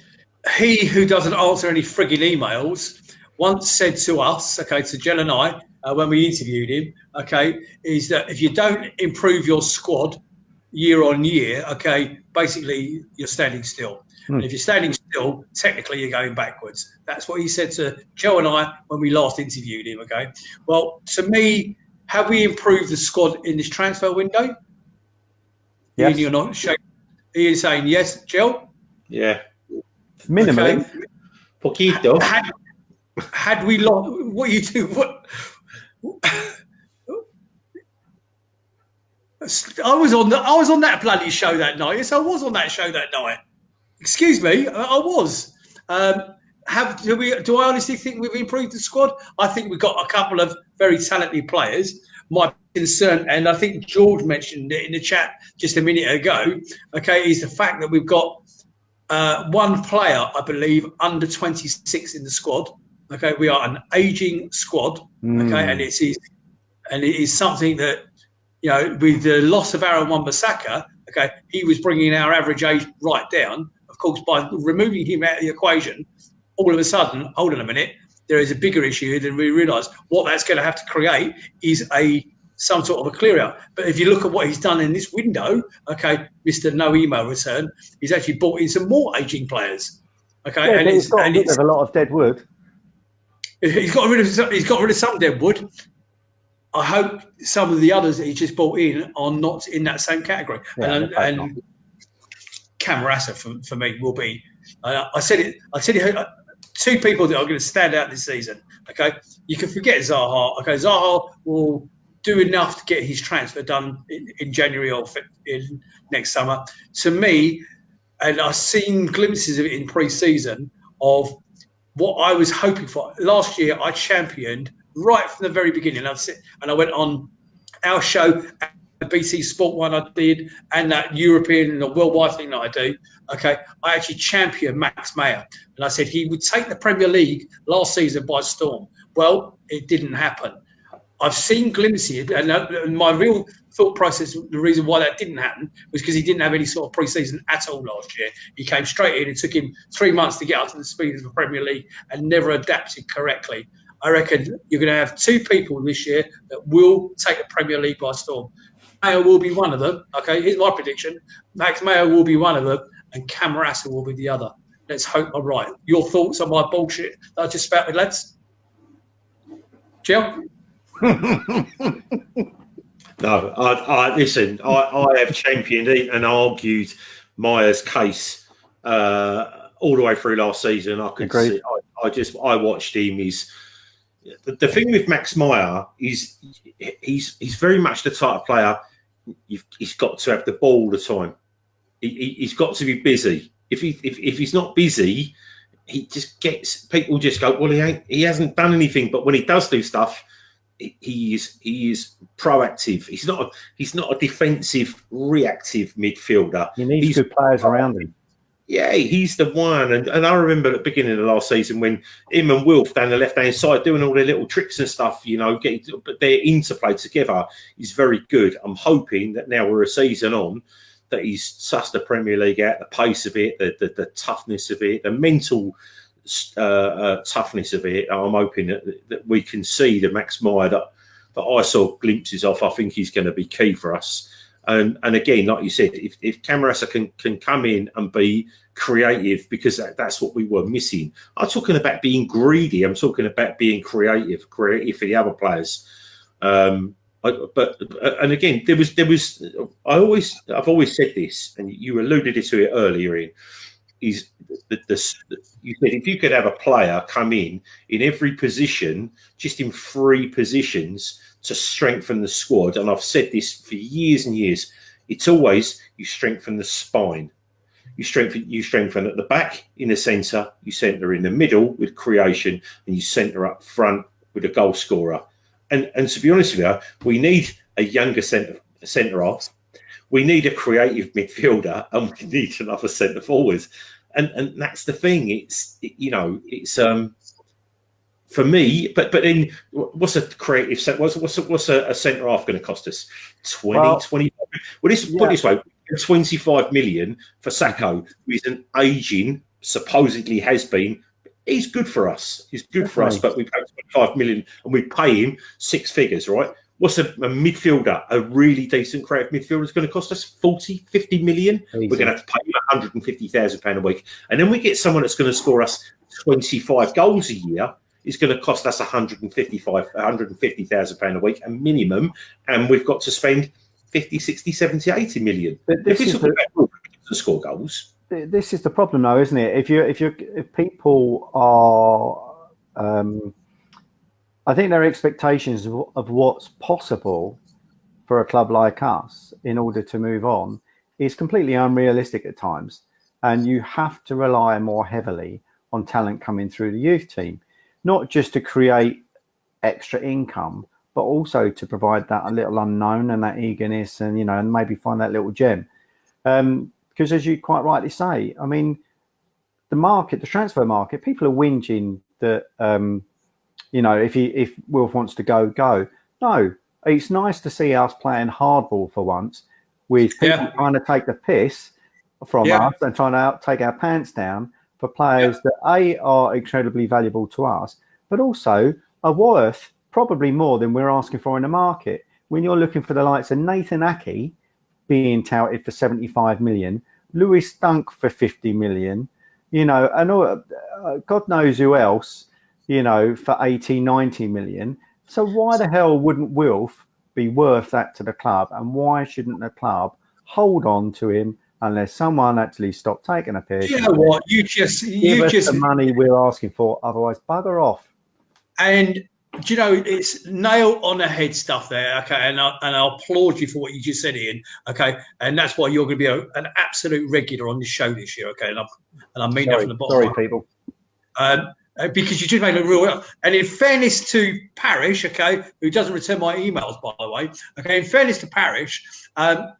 he who doesn't answer any frigging emails once said to us, to Jill and I, when we interviewed him, is that if you don't improve your squad year on year, basically you're standing still. And if you're standing still, technically you're going backwards. That's what he said to Joe and I when we last interviewed him, Well, to me, have we improved the squad in this transfer window? Yes. You're not shaking. Ian saying yes, Joe? Yeah. Minimally. Poquito. Had we lost, what you do? What? I was on that bloody show that night. Yes, I was on that show that night. Excuse me, I was. Do I honestly think we've improved the squad? I think we've got a couple of very talented players. My concern, and I think George mentioned it in the chat just a minute ago, is the fact that we've got one player, I believe, under 26 in the squad. We are an aging squad. And it is something that, with the loss of Aaron Wan-Bissaka, he was bringing our average age right down. Of course, by removing him out of the equation, all of a sudden, hold on a minute, there is a bigger issue than we realise. What that's going to have to create is some sort of a clear out. But if you look at what he's done in this window, Mr. No Email Return, he's actually brought in some more aging players. And he's got rid of a lot of dead wood. He's got rid of some dead wood. I hope some of the others that he just brought in are not in that same category. Yeah, and Camarasa for me will be. I said it. Two people that are going to stand out this season. You can forget Zaha. Zaha will do enough to get his transfer done in January or in next summer. To me, and I've seen glimpses of it in pre-season of what I was hoping for. Last year, I championed right from the very beginning. I went on our show, the BT Sport one I did, and that European and the worldwide thing that I do. I actually championed Max Meyer, and I said he would take the Premier League last season by storm. Well, it didn't happen. I've seen glimpses, and my real thought process, the reason why that didn't happen was because he didn't have any sort of pre-season at all last year. He came straight in. It took him 3 months to get up to the speed of the Premier League and never adapted correctly. I reckon you're going to have two people this year that will take the Premier League by storm. Mayo will be one of them. Here's my prediction. Max Mayo will be one of them, and Camarasa will be the other. Let's hope I'm right. Your thoughts on my bullshit that I just spouted, lads? Jill? No, I listen. I have championed and argued Meyer's case all the way through last season. I could see. I watched him. The thing with Max Meyer is he's very much the type of player. He's got to have the ball all the time. He's got to be busy. If he's not busy, he just gets people just go, well, he hasn't done anything. But when he does do stuff, he is proactive. He's not a defensive, reactive midfielder. He needs good players around him. Yeah, he's the one. And I remember at the beginning of the last season when him and Wilf down the left-hand side doing all their little tricks and stuff, but their interplay together is very good. I'm hoping that now we're a season on, that he's sussed the Premier League out, the pace of it, the toughness of it, the mental toughness of it. I'm hoping that we can see the Max Meyer that I saw glimpses of. I think he's going to be key for us. And again, like you said, if Camarasa can come in and be creative, because that's what we were missing. I'm talking about being greedy. I'm talking about being creative for the other players. And again, there was. I've always said this, and you alluded to it earlier. You said if you could have a player come in every position, just in 3 positions, to strengthen the squad, and I've said this for years and years, it's always you strengthen the spine. You strengthen at the back, in the centre, you centre in the middle with creation, and you centre up front with a goal scorer. And to be honest with you, we need a younger centre half. We need a creative midfielder, and we need another centre forward. And that's the thing. It's for me. But then, what's a creative set? What's a centre half going to cost us? 20. Put this way. 25 million for Sakho, who is an aging, supposedly has been. He's good for us. He's good for us, but we pay 25 million and we pay him 6 figures, right? What's a midfielder, a really decent creative midfielder, is going to cost us 40, 50 million? Easy. We're going to have to pay him £150,000 a week. And then we get someone that's going to score us 25 goals a year. It's going to cost us £150,000 a week, a minimum. And we've got to spend 50, 60, 70, 80 million. If it's to score goals. This is the problem, though, isn't it? If people are, I think their expectations of what's possible for a club like us in order to move on is completely unrealistic at times, and you have to rely more heavily on talent coming through the youth team, not just to create extra income, but also to provide that a little unknown and that eagerness, and and maybe find that little gem. Because as you quite rightly say, I mean, the transfer market, people are whinging that if Wilf wants to go. No, it's nice to see us playing hardball for once, with people trying to take the piss from us and trying to take our pants down for players that are incredibly valuable to us, but also are worth probably more than we're asking for in the market. When you're looking for the likes of Nathan Aki being touted for 75 million, Lewis Dunk for 50 million, and God knows who else, for 80, 90 million. So why the hell wouldn't Wilf be worth that to the club? And why shouldn't the club hold on to him unless someone actually stopped taking a piss? You know what? You just the money we're asking for. Otherwise, bugger off. And it's nail on the head stuff there, okay? And I applaud you for what you just said, Ian, okay? And that's why you're going to be an absolute regular on this show this year, okay? And I mean that from the bottom. Sorry, people. Because you just made it real well. And in fairness to Parish, okay, who doesn't return my emails, by the way, okay, in fairness to Parish, I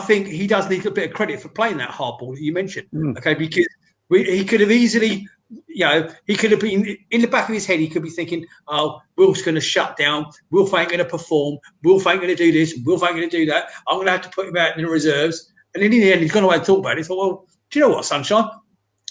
think he does need a bit of credit for playing that hardball that you mentioned, okay? Because he could have easily... he could have been in the back of his head. He could be thinking, "Oh, Wilf's going to shut down. Wilf ain't going to perform. Wilf ain't going to do this. Wilf ain't going to do that. I'm going to have to put him out in the reserves." And then in the end, he's gone away and thought about it. He thought, "Well, do you know what, Sunshine?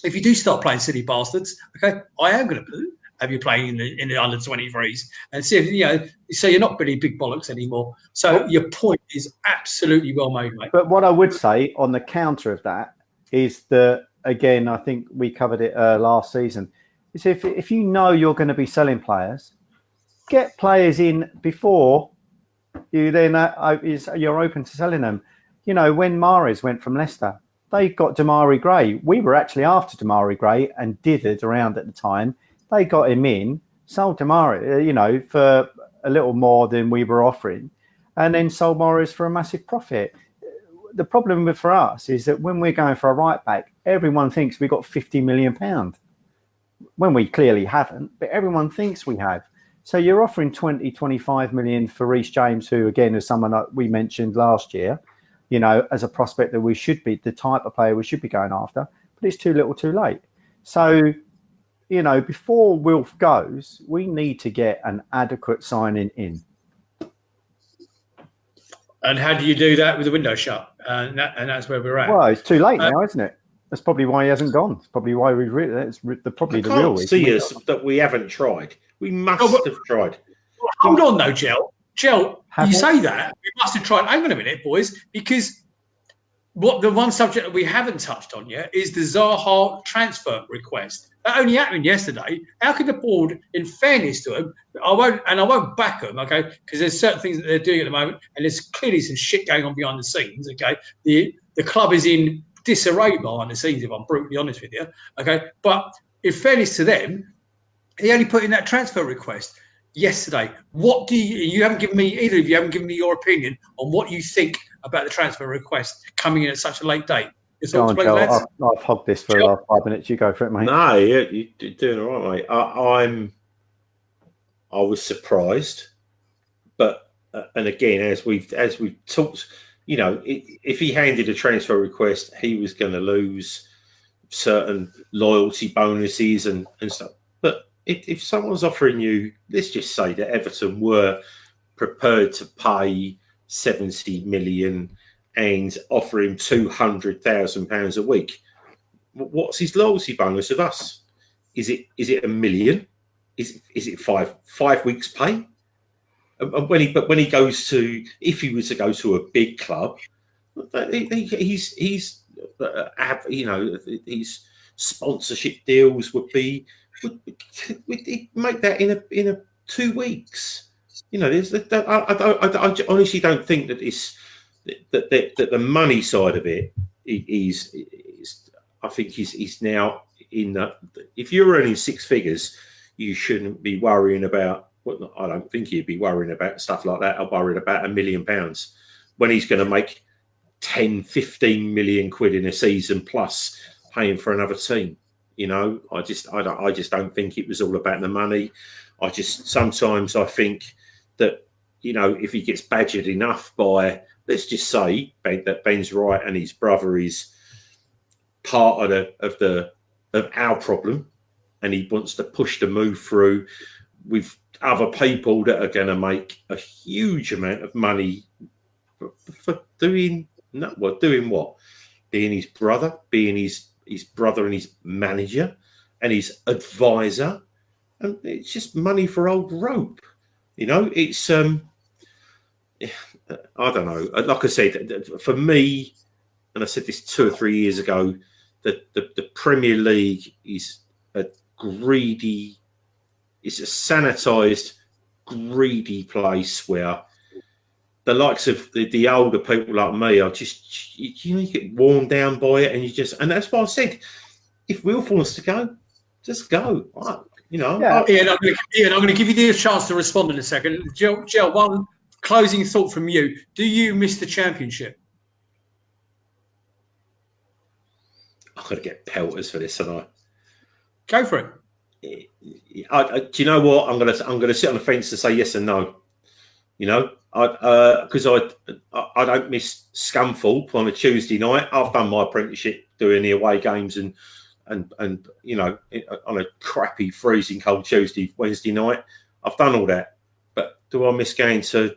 If you do start playing silly bastards, okay, I am going to have you playing in the under 23s and see if so you're not really big bollocks anymore." So your point is absolutely well made, mate. But what I would say on the counter of that is that, again, I think we covered it last season, is if you know you're going to be selling players, get players in before you then you're open to selling them. When Mahrez went from Leicester, they got Damari Gray. We were actually after Damari Gray and dithered around at the time. They got him in, sold Damari, for a little more than we were offering, and then sold Mahrez for a massive profit. The problem for us is that when we're going for a right back, everyone thinks we got £50 million, when we clearly haven't, but everyone thinks we have. So you're offering 20, 25 million for Reece James, who again is someone that we mentioned last year, as a prospect that we should be, the type of player we should be going after, but it's too little too late. So, before Wilf goes, we need to get an adequate signing in. And how do you do that with the window shut? And that's where we're at. Well, it's too late now, isn't it? That's probably why he hasn't gone. It's probably why we probably the real reason. See us that we haven't tried. We must have tried. Hold on, though, Gel. You say that we must have tried. Hang on a minute, boys, because the one subject that we haven't touched on yet is the Zaha transfer request. That only happened yesterday. How could the board, in fairness to them, I won't back them, okay, because there's certain things that they're doing at the moment, and there's clearly some shit going on behind the scenes, okay. The club is in disarray behind the scenes, if I'm brutally honest with you, okay. But in fairness to them, he only put in that transfer request yesterday. What do you haven't given me, either of you haven't given me your opinion on what you think about the transfer request coming in at such a late date? Your Go thoughts, on, please, Joel. lads? I've hogged this for the last 5 minutes. You go for it, mate. No, you're doing all right, mate. I was surprised, but and again, as we've talked, you know, if he handed a transfer request, he was going to lose certain loyalty bonuses and stuff. But if someone's offering you, let's just say that Everton were prepared to pay 70 million and offer him £200,000 a week, what's his loyalty bonus of us? Is it £1 million? Is it five weeks' pay? And when he goes to, if he was to go to a big club, he's you know, his sponsorship deals would make that in a 2 weeks. You know, I honestly don't think that that the money side of it is I think he's now in the, if you're earning six figures, you shouldn't be worrying about, well, I don't think he'd be worrying about stuff like that. I'm worried about £1 million when he's going to make 10, 15 million quid in a season plus paying for another team. You know, I just don't think it was all about the money. Sometimes I think that, you know, if he gets badgered enough by, let's just say that Ben's right and his brother is part of our problem, and he wants to push the move through with other people that are going to make a huge amount of money for doing what? Being his brother, being his brother and his manager and his advisor, and it's just money for old rope. You know, it's I don't know. Like I said, for me, and I said this 2 or 3 years ago, that the Premier League is a greedy, it's a sanitised, greedy place where the likes of the older people like me are just, you know, you get worn down by it, and that's why I said, if Wilf wants to go, just go. You know, Yeah. Ian, I'm going to give you the chance to respond in a second. Joe, one closing thought from you. Do you miss the Championship? I've got to get pelters for this, and Go for it. Do you know what? I'm gonna sit on the fence and say yes and no. You know, because I don't miss Scunthorpe on a Tuesday night. I've done my apprenticeship doing the away games and you know, on a crappy freezing cold Tuesday, Wednesday night. I've done all that, but do I miss going to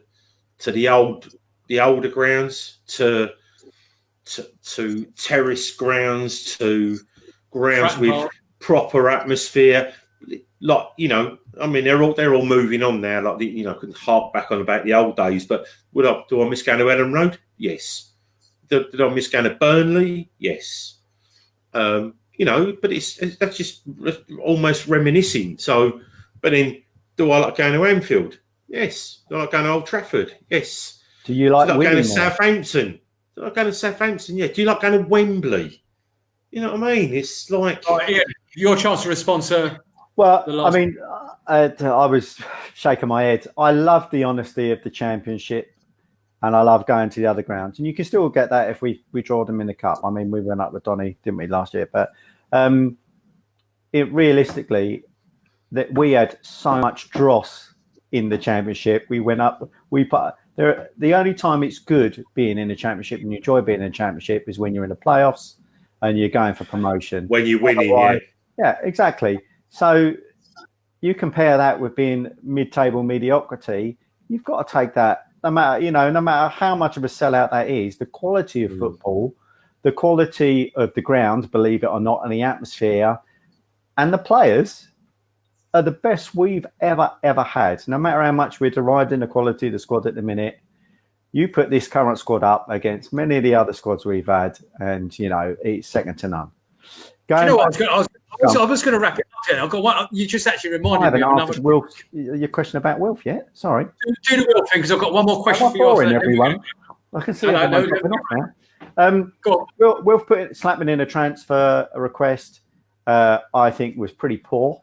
the older grounds, to terrace grounds, to grounds with proper atmosphere? Like, you know, I mean, they're all moving on now. Like, you know, I can hark back on about the old days. But do I miss going to Ellen Road? Yes. Did I miss going to Burnley? Yes. You know, but that's just almost reminiscing. So, but then, do I like going to Anfield? Yes. Do I like going to Old Trafford? Yes. Do you like going to Southampton? Do I like going to Southampton? Yeah. Do you like going to Wembley? You know what I mean? It's like... All right, Ian, your chance to respond, sir. Well, I mean, I was shaking my head. I love the honesty of the Championship, and I love going to the other grounds. And you can still get that if we draw them in the cup. I mean, we went up with Donny, didn't we, last year? But realistically, that we had so much dross in the Championship. We went up. The only time it's good being in the Championship and you enjoy being in the Championship is when you're in the playoffs and you're going for promotion. When you're winning, yeah. Yeah, exactly. So you compare that with being mid-table mediocrity, you've got to take that, no matter how much of a sellout that is, the quality of football, the quality of the ground, believe it or not, and the atmosphere, and the players are the best we've ever had. No matter how much we're derived in the quality of the squad at the minute, you put this current squad up against many of the other squads we've had, and, you know, it's second to none. I was going to wrap it up here. I've got one. You just actually reminded me of another. Your question about Wilf yet? Sorry. Do the Wilf thing, because I've got one more question for you. Everyone. I can see everyone dropping off now. Wilf slapping in a transfer request, I think was pretty poor.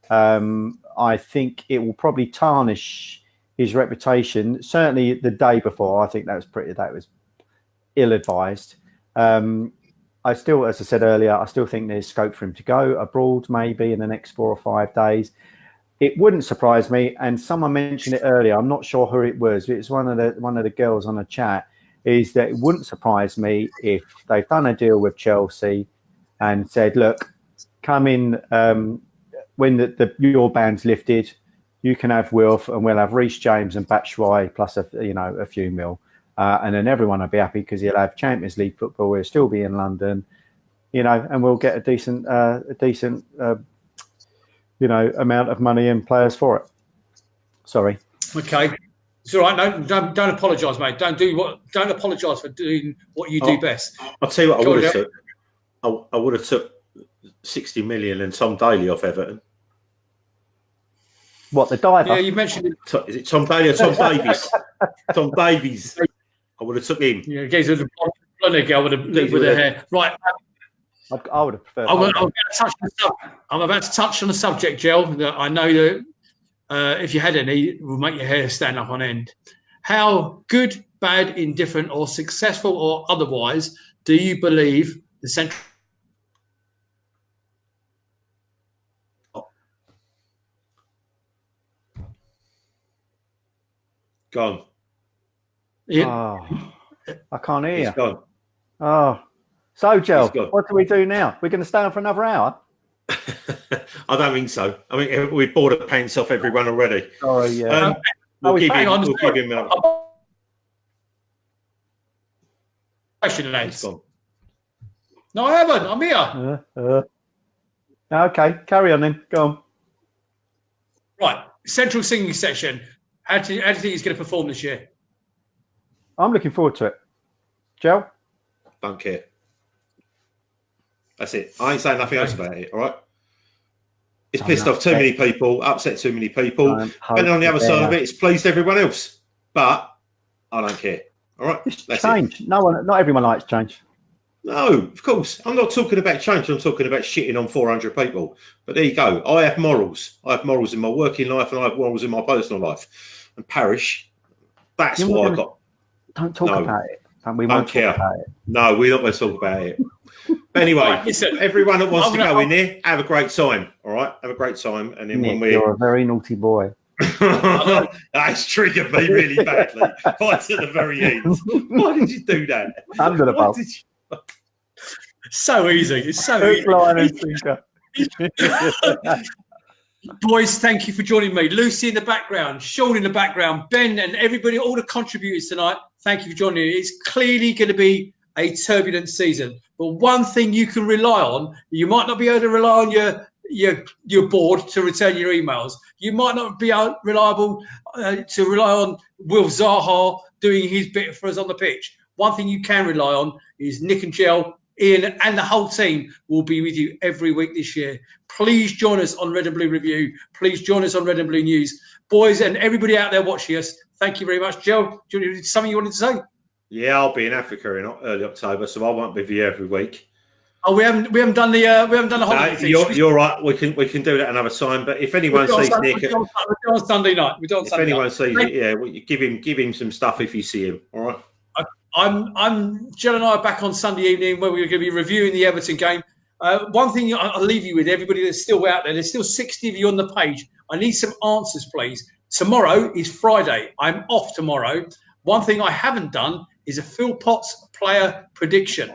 I think it will probably tarnish his reputation. Certainly the day before, I think that was ill-advised. I still, as I said earlier, I still think there's scope for him to go abroad, maybe in the next 4 or 5 days. It wouldn't surprise me. And someone mentioned it earlier. I'm not sure who it was. It was one of the girls on the chat. Is that it wouldn't surprise me if they've done a deal with Chelsea and said, look, come in when your ban's lifted, you can have Wilf, and we'll have Reece James and Batshuayi plus a few mil. And then everyone will be happy because he'll have Champions League football. He'll still be in London, and we'll get a decent amount of money and players for it. Sorry. Okay, it's all right. No, don't apologise, mate. Don't apologise for doing what you do best. I'll tell you what I would have took. I would have took 60 million and Tom Daly off Everton. What, the diver? Yeah, you mentioned it. Is it Tom Daly or Tom Davies? Tom Davies. I would have took him. Yeah, gaze with the blonde girl with the hair. Right. I would have preferred. I'm about to touch on the subject, Gel. That I know that if you had any, it would make your hair stand up on end. How good, bad, indifferent, or successful, or otherwise, do you believe the central? Gone. Yeah. Oh, I can't hear you. Gone. Oh, so Gel, what do we do now? We're going to stay on for another hour? I don't think so. I mean, we bored the pants off everyone already. Oh yeah. We'll give him another question, lads. No, I haven't. I'm here. Okay, carry on then. Go on. Right, central singing section. How do you think he's going to perform this year? I'm looking forward to it. Gel? Don't care. That's it. I ain't saying nothing else about it, all right? It's pissed off too many people, upset too many people. And on the other side of it, it's pleased everyone else. But I don't care. All right? That's change. It. Not everyone likes change. No, of course. I'm not talking about change. I'm talking about shitting on 400 people. But there you go. I have morals. I have morals in my working life and I have morals in my personal life. And Parish, that's what I got. Don't talk about it. We won't care. About it. No, we're not going to talk about it. But anyway, right, listen, everyone that wants to go in there, have a great time. All right? Have a great time. And then when you're a very naughty boy. That's triggered me really badly. Right to the very end. Why did you do that? Under the bus. So easy. It's so easy. Line and sinker. Boys, thank you for joining me. Lucy in the background, Sean in the background, Ben and everybody, all the contributors tonight. Thank you for joining me. It's clearly going to be a turbulent season. But one thing you can rely on, you might not be able to rely on your board to return your emails. You might not be reliable to rely on Will Zaha doing his bit for us on the pitch. One thing you can rely on is Nick and Gel, Ian and the whole team will be with you every week this year. Please join us on Red and Blue Review. Please join us on Red and Blue News. Boys and everybody out there watching us, thank you very much. Gel, something you wanted to say? Yeah, I'll be in Africa in early October, so I won't be here every week. Oh, we haven't done the holiday thing. You're right. We can do that another time. But if anyone sees Nick, we're on Sunday night. If anyone sees it, yeah, give him some stuff if you see him. All right. Jill and I are back on Sunday evening where we're going to be reviewing the Everton game. One thing I'll leave you with, everybody that's still out there, there's still 60 of you on the page. I need some answers, please. Tomorrow is Friday. I'm off tomorrow. One thing I haven't done is a Phil Potts player prediction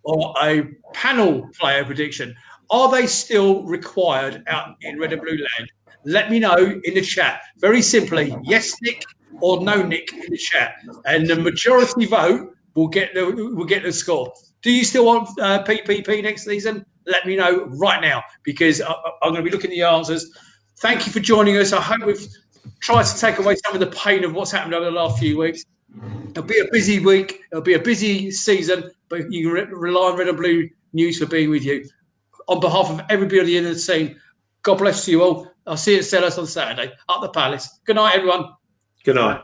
or a panel player prediction. Are they still required out in Red and Blue Land? Let me know in the chat. Very simply, yes, Nick, or no Nick in the chat, and the majority vote will get the score. Do you still want PPP next season? Let me know right now because I'm going to be looking at the answers. Thank you for joining us. I hope we've tried to take away some of the pain of what's happened over the last few weeks. It'll be a busy week. It'll be a busy season, but you can rely on Red and Blue News for being with you. On behalf of everybody in the team, God bless you all. I'll see you at Sellers on Saturday at the Palace. Good night, everyone. Good night.